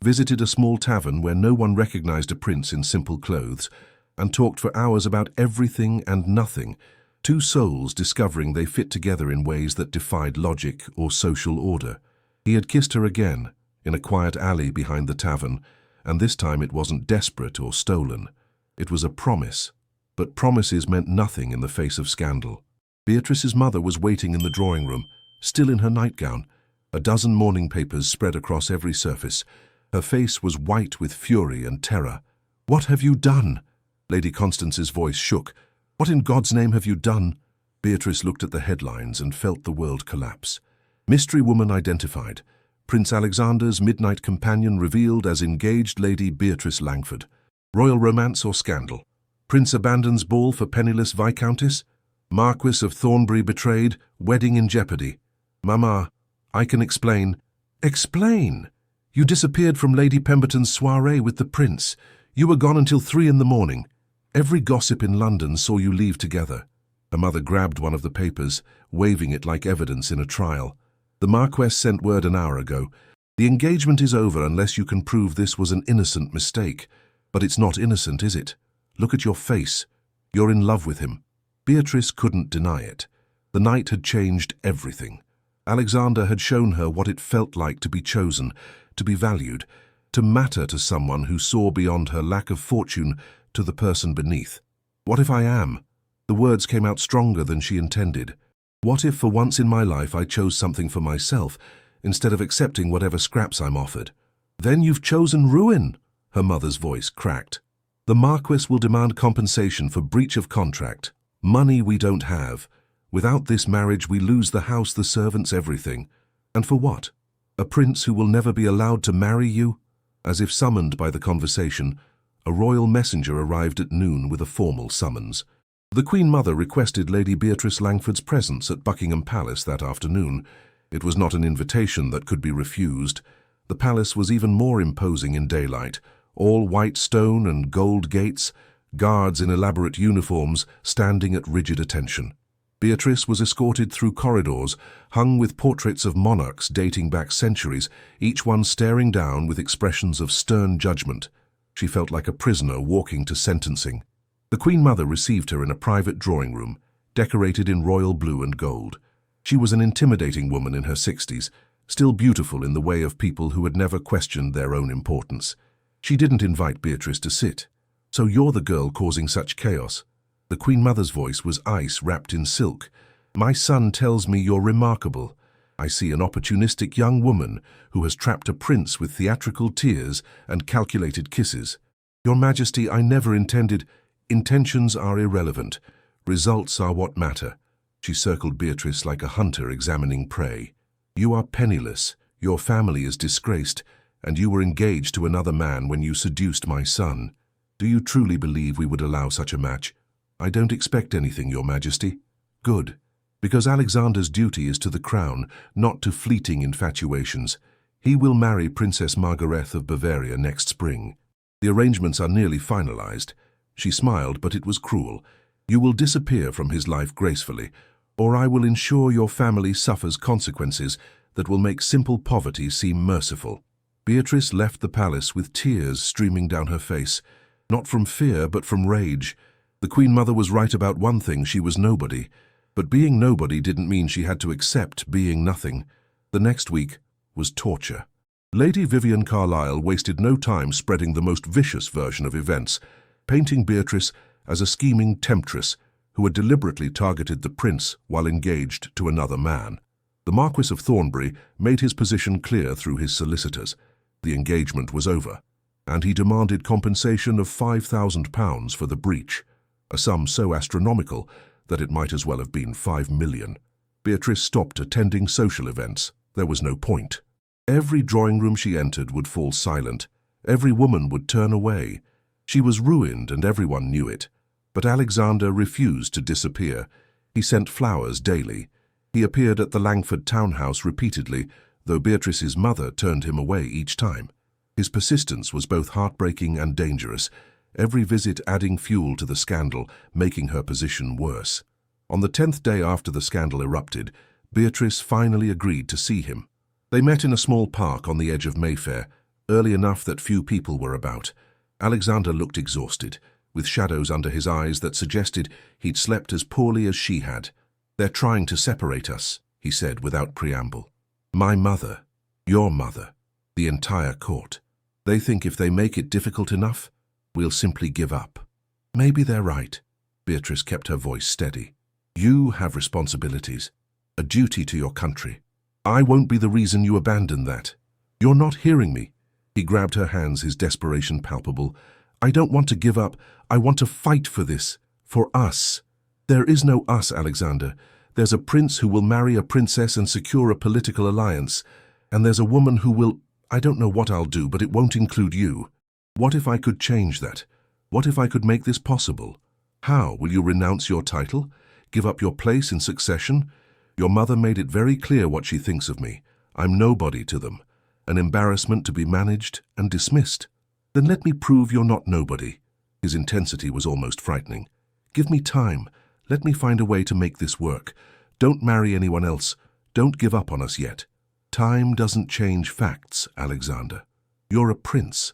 visited a small tavern where no one recognized a prince in simple clothes, and talked for hours about everything and nothing, two souls discovering they fit together in ways that defied logic or social order. He had kissed her again, in a quiet alley behind the tavern, and this time it wasn't desperate or stolen. It was a promise, but promises meant nothing in the face of scandal. Beatrice's mother was waiting in the drawing room, still in her nightgown, a dozen morning papers spread across every surface. Her face was white with fury and terror. "What have you done?" Lady Constance's voice shook. "What in God's name have you done?" Beatrice looked at the headlines and felt the world collapse. Mystery woman identified. Prince Alexander's midnight companion revealed as engaged Lady Beatrice Langford. Royal romance or scandal? Prince abandons ball for penniless Viscountess? Marquis of Thornbury betrayed, wedding in jeopardy. Mama, I can explain. Explain? You disappeared from Lady Pemberton's soiree with the prince. You were gone until 3 in the morning. Every gossip in London saw you leave together. Her mother grabbed one of the papers, waving it like evidence in a trial. The Marquess sent word an hour ago. The engagement is over unless you can prove this was an innocent mistake. But it's not innocent, is it? Look at your face. You're in love with him. Beatrice couldn't deny it. The night had changed everything. Alexander had shown her what it felt like to be chosen, to be valued, to matter to someone who saw beyond her lack of fortune to the person beneath. What if I am? The words came out stronger than she intended. What if for once in my life I chose something for myself, instead of accepting whatever scraps I'm offered? Then you've chosen ruin, her mother's voice cracked. The Marquess will demand compensation for breach of contract. Money we don't have. Without this marriage we lose the house, the servants, everything. And for what? A prince who will never be allowed to marry you? As if summoned by the conversation, a royal messenger arrived at noon with a formal summons. The Queen Mother requested Lady Beatrice Langford's presence at Buckingham Palace that afternoon. It was not an invitation that could be refused. The palace was even more imposing in daylight, all white stone and gold gates, guards in elaborate uniforms standing at rigid attention. Beatrice was escorted through corridors hung with portraits of monarchs dating back centuries, each one staring down with expressions of stern judgment. She felt like a prisoner walking to sentencing. The Queen Mother received her in a private drawing room, decorated in royal blue and gold. She was an intimidating woman in her 60s, still beautiful in the way of people who had never questioned their own importance. She didn't invite Beatrice to sit. "So you're the girl causing such chaos?" The Queen Mother's voice was ice wrapped in silk. "My son tells me you're remarkable. I see an opportunistic young woman who has trapped a prince with theatrical tears and calculated kisses. Your Majesty, I never intended—" "Intentions are irrelevant. Results are what matter." She circled Beatrice like a hunter examining prey. "You are penniless, your family is disgraced, and you were engaged to another man when you seduced my son. Do you truly believe we would allow such a match?" "I don't expect anything, Your Majesty." "Good, because Alexander's duty is to the crown, not to fleeting infatuations. He will marry Princess Margarethe of Bavaria next spring. The arrangements are nearly finalized." She smiled, but it was cruel. "You will disappear from his life gracefully, or I will ensure your family suffers consequences that will make simple poverty seem merciful." Beatrice left the palace with tears streaming down her face, not from fear but from rage. The Queen Mother was right about one thing: she was nobody. But being nobody didn't mean she had to accept being nothing. The next week was torture. Lady Vivian Carlyle wasted no time spreading the most vicious version of events, painting Beatrice as a scheming temptress who had deliberately targeted the prince while engaged to another man. The Marquis of Thornbury made his position clear through his solicitors. The engagement was over, and he demanded compensation of £5,000 for the breach, a sum so astronomical that it might as well have been 5 million. Beatrice stopped attending social events. There was no point. Every drawing room she entered would fall silent. Every woman would turn away. She was ruined, and everyone knew it. But Alexander refused to disappear. He sent flowers daily. He appeared at the Langford townhouse repeatedly, though Beatrice's mother turned him away each time. His persistence was both heartbreaking and dangerous, every visit adding fuel to the scandal, making her position worse. On the 10th day after the scandal erupted, Beatrice finally agreed to see him. They met in a small park on the edge of Mayfair, early enough that few people were about. Alexander looked exhausted, with shadows under his eyes that suggested he'd slept as poorly as she had. "They're trying to separate us," he said without preamble. "My mother, your mother, the entire court. They think if they make it difficult enough, we'll simply give up." "Maybe they're right." Beatrice kept her voice steady. "You have responsibilities, a duty to your country. I won't be the reason you abandon that. You're not hearing me." He grabbed her hands, his desperation palpable. "I don't want to give up. I want to fight for this. For us." "There is no us, Alexander. There's a prince who will marry a princess and secure a political alliance. And there's a woman who will— I don't know what I'll do, but it won't include you. What if I could change that? What if I could make this possible? How? Will you renounce your title? Give up your place in succession? Your mother made it very clear what she thinks of me. I'm nobody to them, an embarrassment to be managed and dismissed. Then let me prove you're not nobody. His intensity was almost frightening. Give me time. Let me find a way to make this work. Don't marry anyone else. Don't give up on us yet. Time doesn't change facts, Alexander. You're a prince.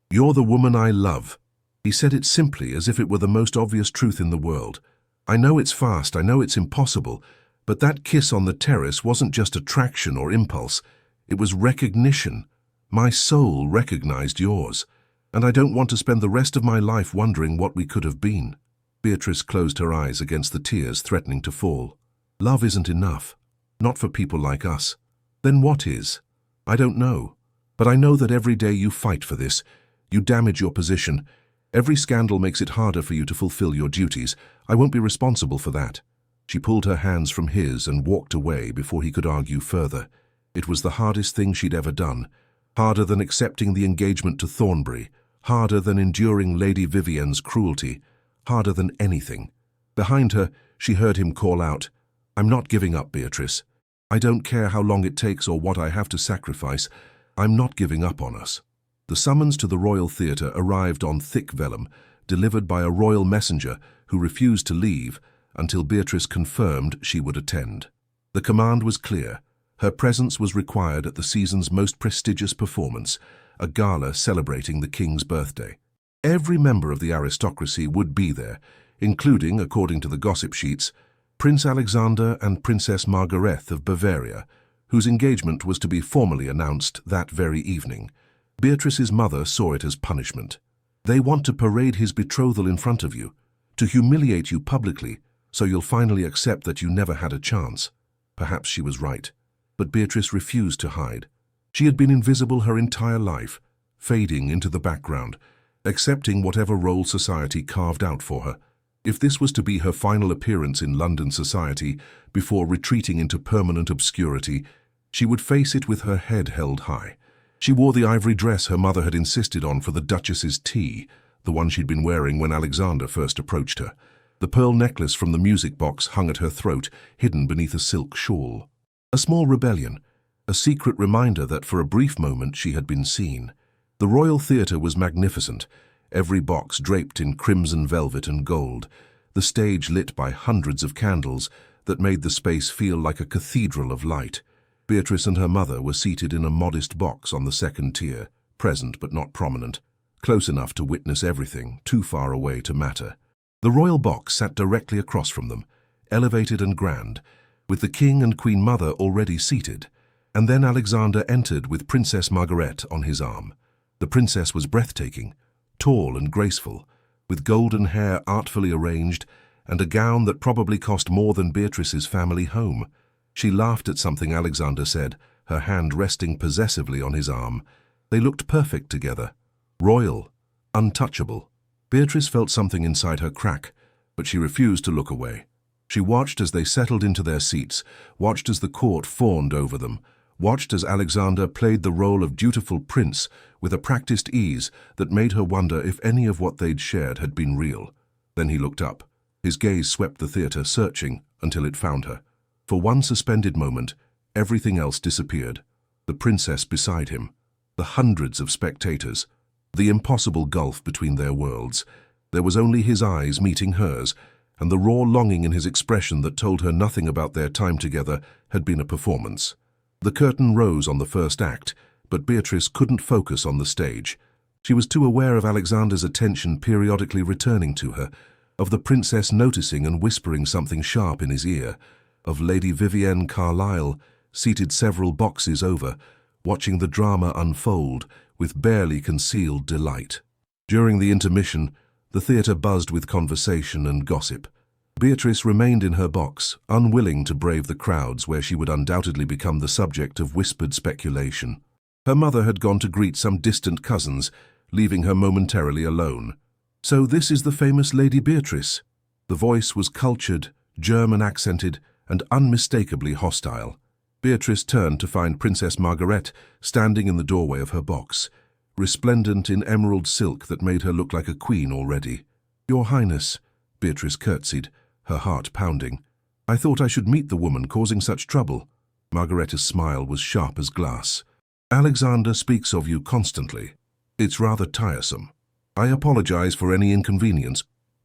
You're the woman I love. He said it simply, as if it were the most obvious truth in the world. I know it's fast, I know it's impossible, but that kiss on the terrace wasn't just attraction or impulse. It was recognition. My soul recognized yours, and I don't want to spend the rest of my life wondering what we could have been. Beatrice closed her eyes against the tears threatening to fall. Love isn't enough. Not for people like us. Then what is? I don't know. But I know that every day you fight for this. You damage your position. Every scandal makes it harder for you to fulfill your duties. I won't be responsible for that. She pulled her hands from his and walked away before he could argue further. It was the hardest thing she'd ever done. Harder than accepting the engagement to Thornbury. Harder than enduring Lady Vivienne's cruelty. Harder than anything. Behind her, she heard him call out, "I'm not giving up, Beatrice. I don't care how long it takes or what I have to sacrifice. I'm not giving up on us." The summons to the Royal Theatre arrived on thick vellum, delivered by a royal messenger who refused to leave until Beatrice confirmed she would attend. The command was clear. Her presence was required at the season's most prestigious performance, a gala celebrating the king's birthday. Every member of the aristocracy would be there, including, according to the gossip sheets, Prince Alexander and Princess Margarethe of Bavaria, whose engagement was to be formally announced that very evening. Beatrice's mother saw it as punishment. They want to parade his betrothal in front of you, to humiliate you publicly, so you'll finally accept that you never had a chance. Perhaps she was right, but Beatrice refused to hide. She had been invisible her entire life, fading into the background, accepting whatever role society carved out for her. If this was to be her final appearance in London society before retreating into permanent obscurity, she would face it with her head held high. She wore the ivory dress her mother had insisted on for the Duchess's tea, the one she'd been wearing when Alexander first approached her. The pearl necklace from the music box hung at her throat, hidden beneath a silk shawl. A small rebellion, a secret reminder that for a brief moment she had been seen. The Royal Theatre was magnificent, every box draped in crimson velvet and gold, the stage lit by hundreds of candles that made the space feel like a cathedral of light. Beatrice and her mother were seated in a modest box on the second tier, present but not prominent, close enough to witness everything, too far away to matter. The royal box sat directly across from them, elevated and grand, with the king and queen mother already seated, and then Alexander entered with Princess Margarethe on his arm. The princess was breathtaking, tall and graceful, with golden hair artfully arranged and a gown that probably cost more than Beatrice's family home. She laughed at something Alexander said, her hand resting possessively on his arm. They looked perfect together, royal, untouchable. Beatrice felt something inside her crack, but she refused to look away. She watched as they settled into their seats, watched as the court fawned over them, watched as Alexander played the role of dutiful prince with a practiced ease that made her wonder if any of what they'd shared had been real. Then he looked up. His gaze swept the theatre, searching until it found her. For one suspended moment, everything else disappeared. The princess beside him, the hundreds of spectators, the impossible gulf between their worlds. There was only his eyes meeting hers, and the raw longing in his expression that told her nothing about their time together had been a performance. The curtain rose on the first act, but Beatrice couldn't focus on the stage. She was too aware of Alexander's attention periodically returning to her, of the princess noticing and whispering something sharp in his ear, of Lady Vivienne Carlyle, seated several boxes over, watching the drama unfold with barely concealed delight. During the intermission, the theatre buzzed with conversation and gossip. Beatrice remained in her box, unwilling to brave the crowds where she would undoubtedly become the subject of whispered speculation. Her mother had gone to greet some distant cousins, leaving her momentarily alone. "So this is the famous Lady Beatrice." The voice was cultured, German-accented, and unmistakably hostile. Beatrice turned to find Princess Margarethe standing in the doorway of her box, resplendent in emerald silk that made her look like a queen already. "Your Highness," Beatrice curtsied, her heart pounding. I thought I should meet the woman causing such trouble. Margaretta's smile was sharp as glass. Alexander speaks of you constantly. It's rather tiresome. I apologize for any inconvenience.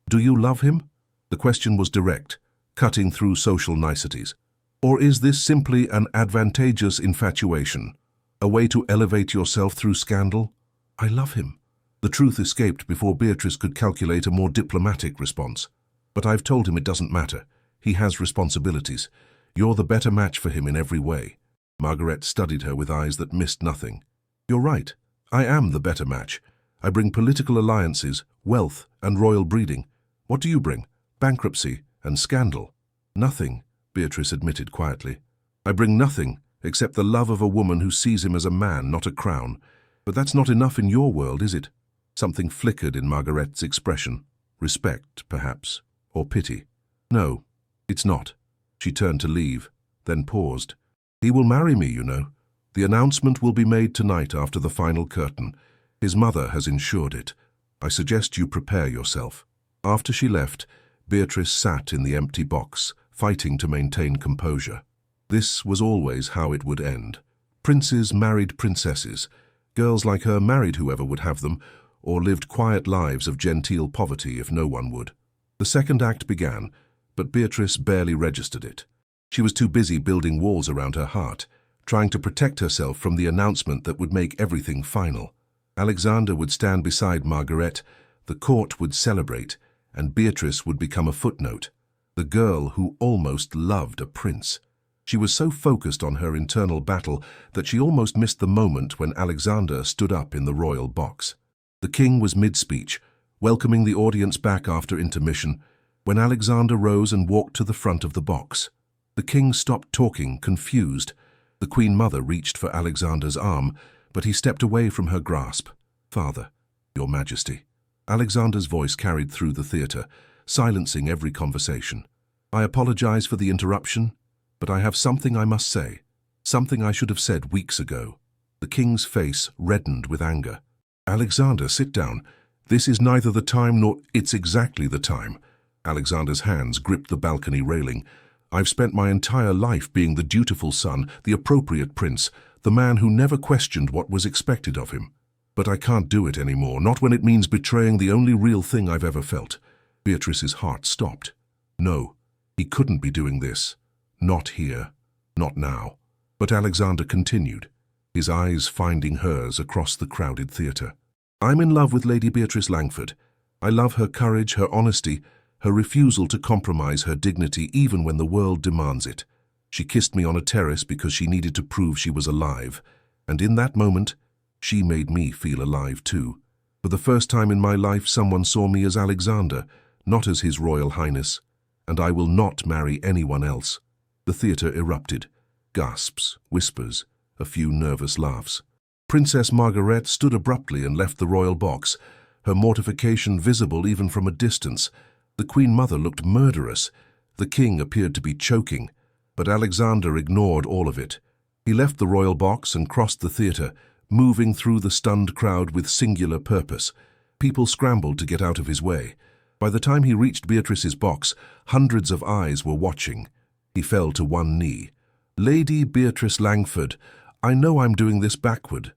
Do you love him? The question was direct, cutting through social niceties. Or is this simply an advantageous infatuation? A way to elevate yourself through scandal? I love him. The truth escaped before Beatrice could calculate a more diplomatic response. But I've told him it doesn't matter. He has responsibilities. You're the better match for him in every way. Margaret studied her with eyes that missed nothing. You're right. I am the better match. I bring political alliances, wealth, and royal breeding. What do you bring? Bankruptcy and scandal. Nothing, Beatrice admitted quietly. I bring nothing except the love of a woman who sees him as a man, not a crown. But that's not enough in your world, is it? Something flickered in Margaret's expression. Respect, perhaps, or pity. No, it's not. She turned to leave, then paused. He will marry me, you know. The announcement will be made tonight after the final curtain. His mother has ensured it. I suggest you prepare yourself. After she left, Beatrice sat in the empty box, fighting to maintain composure. This was always how it would end. Princes married princesses. Girls like her married whoever would have them, or lived quiet lives of genteel poverty if no one would. The second act began, but Beatrice barely registered it. She was too busy building walls around her heart, trying to protect herself from the announcement that would make everything final. Alexander would stand beside Margaret, the court would celebrate, and Beatrice would become a footnote, the girl who almost loved a prince. She was so focused on her internal battle that she almost missed the moment when Alexander stood up in the royal box. The king was mid-speech, welcoming the audience back after intermission, when Alexander rose and walked to the front of the box. The king stopped talking, confused. The Queen Mother reached for Alexander's arm, but he stepped away from her grasp. Father, Your Majesty. Alexander's voice carried through the theatre, silencing every conversation. I apologize for the interruption, but I have something I must say, something I should have said weeks ago. The king's face reddened with anger. Alexander, sit down. This is neither the time nor it's exactly the time. Alexander's hands gripped the balcony railing. I've spent my entire life being the dutiful son, the appropriate prince, the man who never questioned what was expected of him. But I can't do it anymore, not when it means betraying the only real thing I've ever felt. Beatrice's heart stopped. No, he couldn't be doing this. Not here. Not now. But Alexander continued, his eyes finding hers across the crowded theatre. I'm in love with Lady Beatrice Langford. I love her courage, her honesty, her refusal to compromise her dignity even when the world demands it. She kissed me on a terrace because she needed to prove she was alive, and in that moment, she made me feel alive too. For the first time in my life, someone saw me as Alexander, not as His Royal Highness, and I will not marry anyone else. The theatre erupted. Gasps, whispers, a few nervous laughs. Princess Margaret stood abruptly and left the royal box, her mortification visible even from a distance. The Queen Mother looked murderous. The king appeared to be choking, but Alexander ignored all of it. He left the royal box and crossed the theatre, moving through the stunned crowd with singular purpose. People scrambled to get out of his way. By the time he reached Beatrice's box, hundreds of eyes were watching. He fell to one knee. Lady Beatrice Langford, I know I'm doing this backward.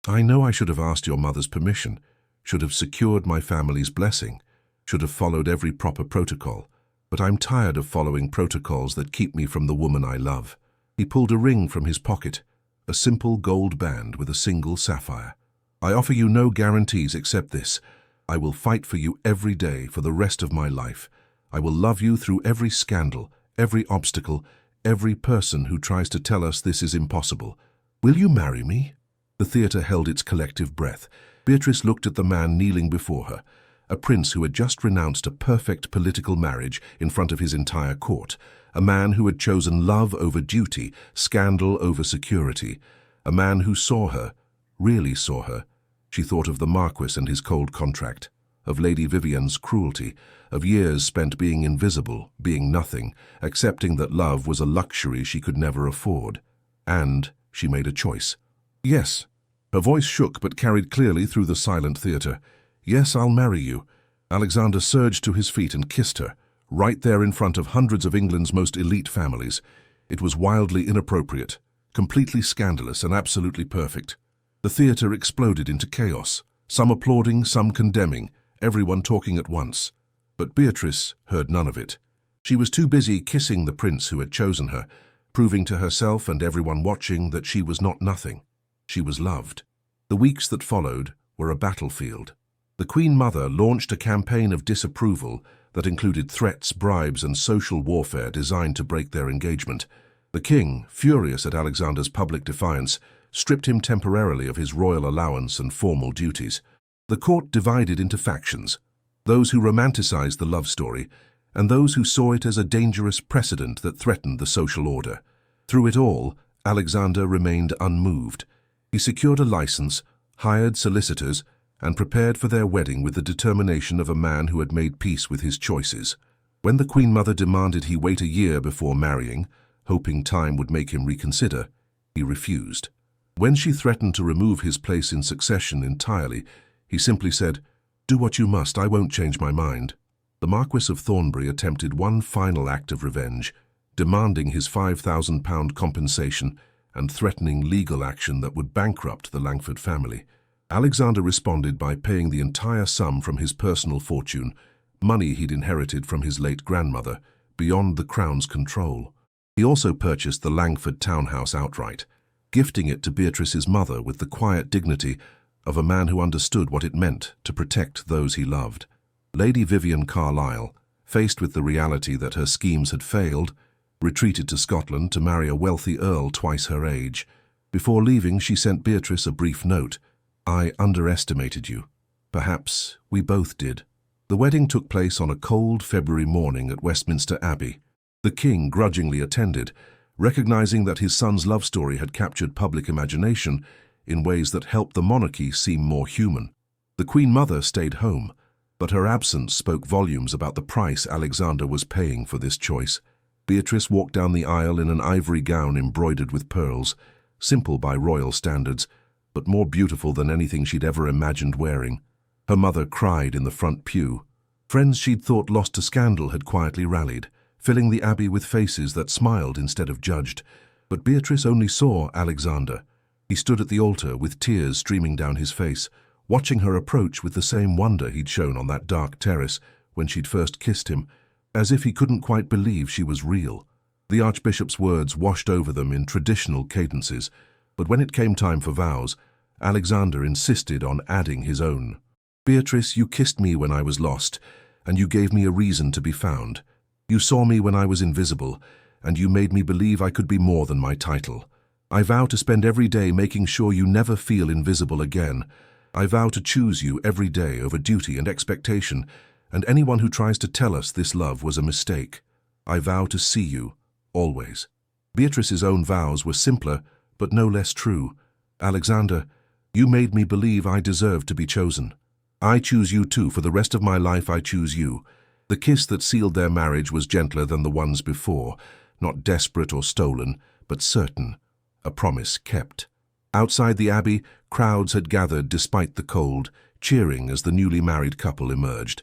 I know I should have asked your mother's permission, should have secured my family's blessing, should have followed every proper protocol, but I'm tired of following protocols that keep me from the woman I love. He pulled a ring from his pocket, a simple gold band with a single sapphire. I offer you no guarantees except this. I will fight for you every day for the rest of my life. I will love you through every scandal, every obstacle, every person who tries to tell us this is impossible. Will you marry me? The theatre held its collective breath. Beatrice looked at the man kneeling before her, a prince who had just renounced a perfect political marriage in front of his entire court, a man who had chosen love over duty, scandal over security, a man who saw her, really saw her. She thought of the Marquis and his cold contract, of Lady Vivian's cruelty, of years spent being invisible, being nothing, accepting that love was a luxury she could never afford. And she made a choice. Yes. Her voice shook but carried clearly through the silent theatre. Yes, I'll marry you. Alexander surged to his feet and kissed her, right there in front of hundreds of England's most elite families. It was wildly inappropriate, completely scandalous, and absolutely perfect. The theatre exploded into chaos, some applauding, some condemning, everyone talking at once. But Beatrice heard none of it. She was too busy kissing the prince who had chosen her, proving to herself and everyone watching that she was not nothing. She was loved. The weeks that followed were a battlefield. The Queen Mother launched a campaign of disapproval that included threats, bribes, and social warfare designed to break their engagement. The king, furious at Alexander's public defiance, stripped him temporarily of his royal allowance and formal duties. The court divided into factions, those who romanticized the love story, and those who saw it as a dangerous precedent that threatened the social order. Through it all, Alexander remained unmoved. He secured a license, hired solicitors, and prepared for their wedding with the determination of a man who had made peace with his choices. When the Queen Mother demanded he wait a year before marrying, hoping time would make him reconsider, he refused. When she threatened to remove his place in succession entirely, he simply said, "Do what you must, I won't change my mind." The Marquis of Thornbury attempted one final act of revenge, demanding his £5,000 compensation and threatening legal action that would bankrupt the Langford family. Alexander responded by paying the entire sum from his personal fortune, money he'd inherited from his late grandmother, beyond the Crown's control. He also purchased the Langford townhouse outright, gifting it to Beatrice's mother with the quiet dignity of a man who understood what it meant to protect those he loved. Lady Vivian Carlisle, faced with the reality that her schemes had failed, retreated to Scotland to marry a wealthy earl twice her age. Before leaving, she sent Beatrice a brief note. "I underestimated you. Perhaps we both did." The wedding took place on a cold February morning at Westminster Abbey. The king grudgingly attended, recognizing that his son's love story had captured public imagination in ways that helped the monarchy seem more human. The Queen Mother stayed home, but her absence spoke volumes about the price Alexander was paying for this choice. Beatrice walked down the aisle in an ivory gown embroidered with pearls, simple by royal standards, but more beautiful than anything she'd ever imagined wearing. Her mother cried in the front pew. Friends she'd thought lost to scandal had quietly rallied, filling the abbey with faces that smiled instead of judged. But Beatrice only saw Alexander. He stood at the altar with tears streaming down his face, watching her approach with the same wonder he'd shown on that dark terrace when she'd first kissed him, as if he couldn't quite believe she was real. The Archbishop's words washed over them in traditional cadences, but when it came time for vows, Alexander insisted on adding his own. "Beatrice, you kissed me when I was lost, and you gave me a reason to be found. You saw me when I was invisible, and you made me believe I could be more than my title. I vow to spend every day making sure you never feel invisible again. I vow to choose you every day over duty and expectation, and anyone who tries to tell us this love was a mistake. I vow to see you, always." Beatrice's own vows were simpler, but no less true. "Alexander, you made me believe I deserved to be chosen. I choose you too. For the rest of my life I choose you." The kiss that sealed their marriage was gentler than the ones before, not desperate or stolen, but certain, a promise kept. Outside the abbey, crowds had gathered despite the cold, cheering as the newly married couple emerged.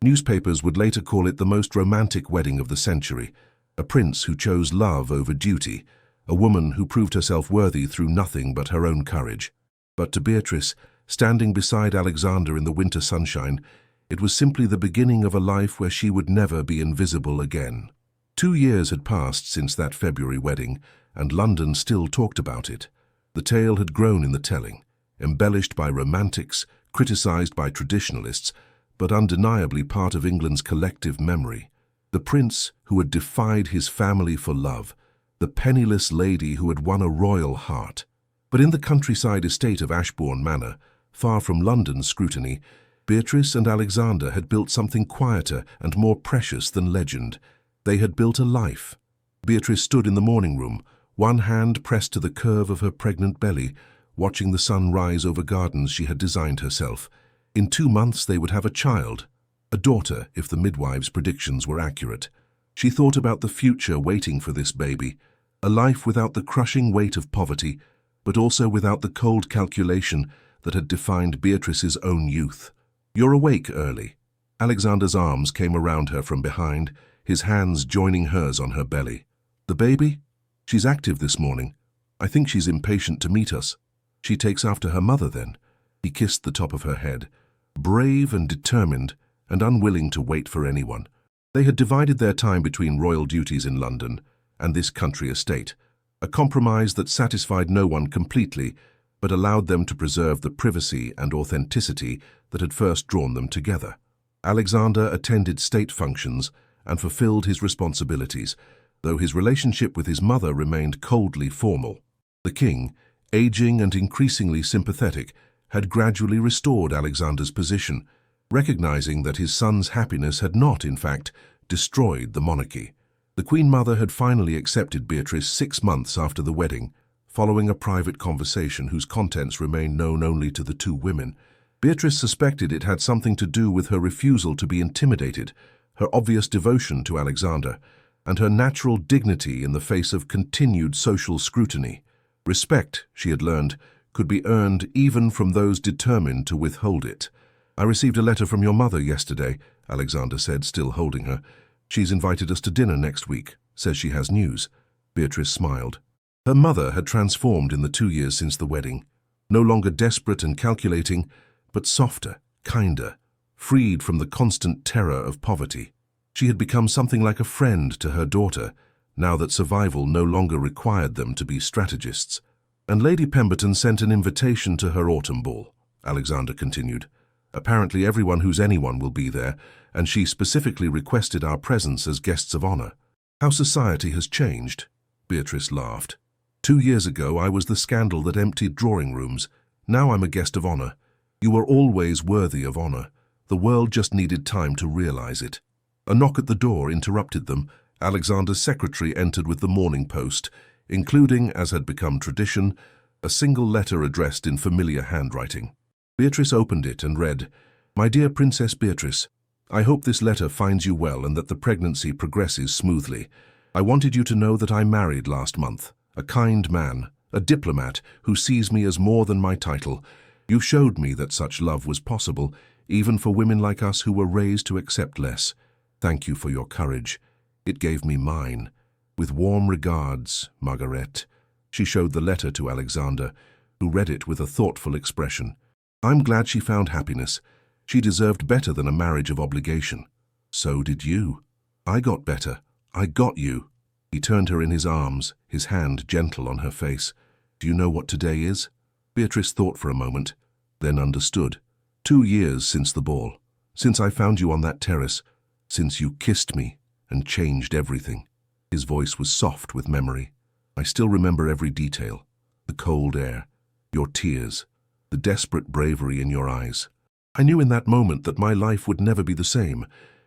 Newspapers would later call it the most romantic wedding of the century, a prince who chose love over duty, a woman who proved herself worthy through nothing but her own courage. But to Beatrice, standing beside Alexander in the winter sunshine, it was simply the beginning of a life where she would never be invisible again. 2 years had passed since that February wedding, and London still talked about it. The tale had grown in the telling, embellished by romantics, criticized by traditionalists, but undeniably part of England's collective memory. The prince who had defied his family for love, the penniless lady who had won a royal heart. But in the countryside estate of Ashbourne Manor, far from London's scrutiny, Beatrice and Alexander had built something quieter and more precious than legend. They had built a life. Beatrice stood in the morning room, one hand pressed to the curve of her pregnant belly, watching the sun rise over gardens she had designed herself. In 2 months they would have a child, a daughter if the midwives' predictions were accurate. She thought about the future waiting for this baby, a life without the crushing weight of poverty, but also without the cold calculation that had defined Beatrice's own youth. "You're awake early." Alexander's arms came around her from behind, his hands joining hers on her belly. "The baby? She's active this morning. I think she's impatient to meet us. She takes after her mother then." He kissed the top of her head, brave and determined and unwilling to wait for anyone. They had divided their time between royal duties in London and this country estate, a compromise that satisfied no one completely, but allowed them to preserve the privacy and authenticity that had first drawn them together. Alexander attended state functions and fulfilled his responsibilities, though his relationship with his mother remained coldly formal. The king, aging and increasingly sympathetic, had gradually restored Alexander's position, recognizing that his son's happiness had not, in fact, destroyed the monarchy. The Queen Mother had finally accepted Beatrice 6 months after the wedding, following a private conversation whose contents remained known only to the two women. Beatrice suspected it had something to do with her refusal to be intimidated, her obvious devotion to Alexander, and her natural dignity in the face of continued social scrutiny. Respect, she had learned, could be earned even from those determined to withhold it. "I received a letter from your mother yesterday," Alexander said, still holding her. "She's invited us to dinner next week, says she has news." Beatrice smiled. Her mother had transformed in the 2 years since the wedding, no longer desperate and calculating, but softer, kinder, freed from the constant terror of poverty. She had become something like a friend to her daughter, now that survival no longer required them to be strategists. "And Lady Pemberton sent an invitation to her autumn ball," Alexander continued. "Apparently everyone who's anyone will be there, and she specifically requested our presence as guests of honor." "How society has changed," Beatrice laughed. "2 years ago I was the scandal that emptied drawing rooms. Now I'm a guest of honor. You were always worthy of honor. The world just needed time to realize it." A knock at the door interrupted them. Alexander's secretary entered with the Morning Post, including, as had become tradition, a single letter addressed in familiar handwriting. Beatrice opened it and read, "My dear Princess Beatrice, I hope this letter finds you well and that the pregnancy progresses smoothly. I wanted you to know that I married last month, a kind man, a diplomat who sees me as more than my title. You showed me that such love was possible, even for women like us who were raised to accept less. Thank you for your courage. It gave me mine. With warm regards, Margaret." She showed the letter to Alexander, who read it with a thoughtful expression. "I'm glad she found happiness. She deserved better than a marriage of obligation. So did you. I got better. I got you." He turned her in his arms, his hand gentle on her face. "Do you know what today is?" Beatrice thought for a moment, then understood. 2 years since the ball, since I found you on that terrace, since you kissed me and changed everything." His voice was soft with memory. "I still remember every detail. The cold air, your tears, the desperate bravery in your eyes. I knew in that moment that my life would never be the same.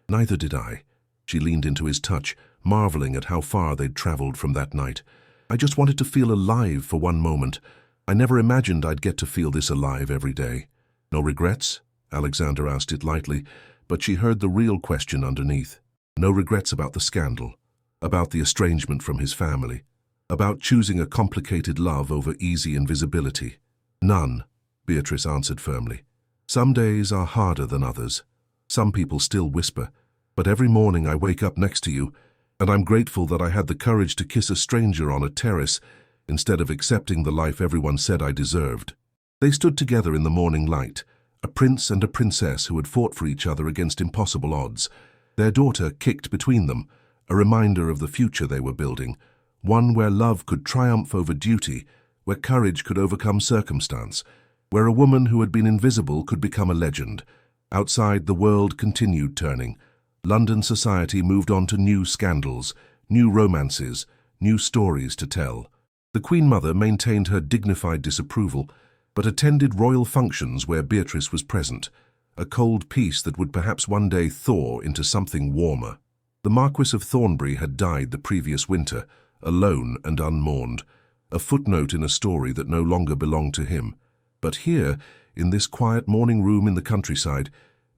Neither did I." She leaned into his touch, marveling at how far they'd traveled from that night. "I just wanted to feel alive for one moment. I never imagined I'd get to feel this alive every day." "No regrets?" Alexander asked it lightly, but she heard the real question underneath. No regrets about the scandal, about the estrangement from his family, about choosing a complicated love over easy invisibility. "None," Beatrice answered firmly. "Some days are harder than others. Some people still whisper, but every morning I wake up next to you, and I'm grateful that I had the courage to kiss a stranger on a terrace instead of accepting the life everyone said I deserved." They stood together in the morning light, a prince and a princess who had fought for each other against impossible odds. Their daughter kicked between them, a reminder of the future they were building, one where love could triumph over duty, where courage could overcome circumstance, where a woman who had been invisible could become a legend. Outside, the world continued turning. London society moved on to new scandals, new romances, new stories to tell. The Queen Mother maintained her dignified disapproval, but attended royal functions where Beatrice was present, a cold peace that would perhaps one day thaw into something warmer. The Marquis of Thornbury had died the previous winter, alone and unmourned, a footnote in a story that no longer belonged to him. But here, in this quiet morning room in the countryside,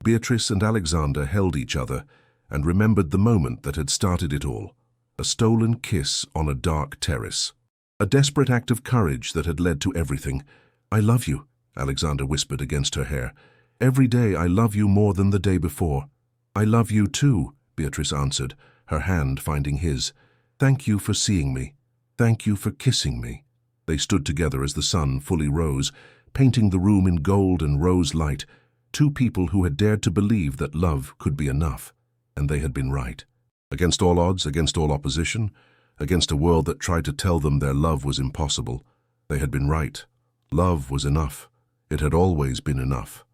Beatrice and Alexander held each other and remembered the moment that had started it all, a stolen kiss on a dark terrace. A desperate act of courage that had led to everything. "I love you," Alexander whispered against her hair. "Every day I love you more than the day before." I love you too, Beatrice answered, her hand finding his. Thank you for seeing me. Thank you for kissing me. They stood together as the sun fully rose, painting the room in gold and rose light, two people who had dared to believe that love could be enough, and they had been right. Against all odds, against all opposition, against a world that tried to tell them their love was impossible, they had been right. Love was enough. It had always been enough.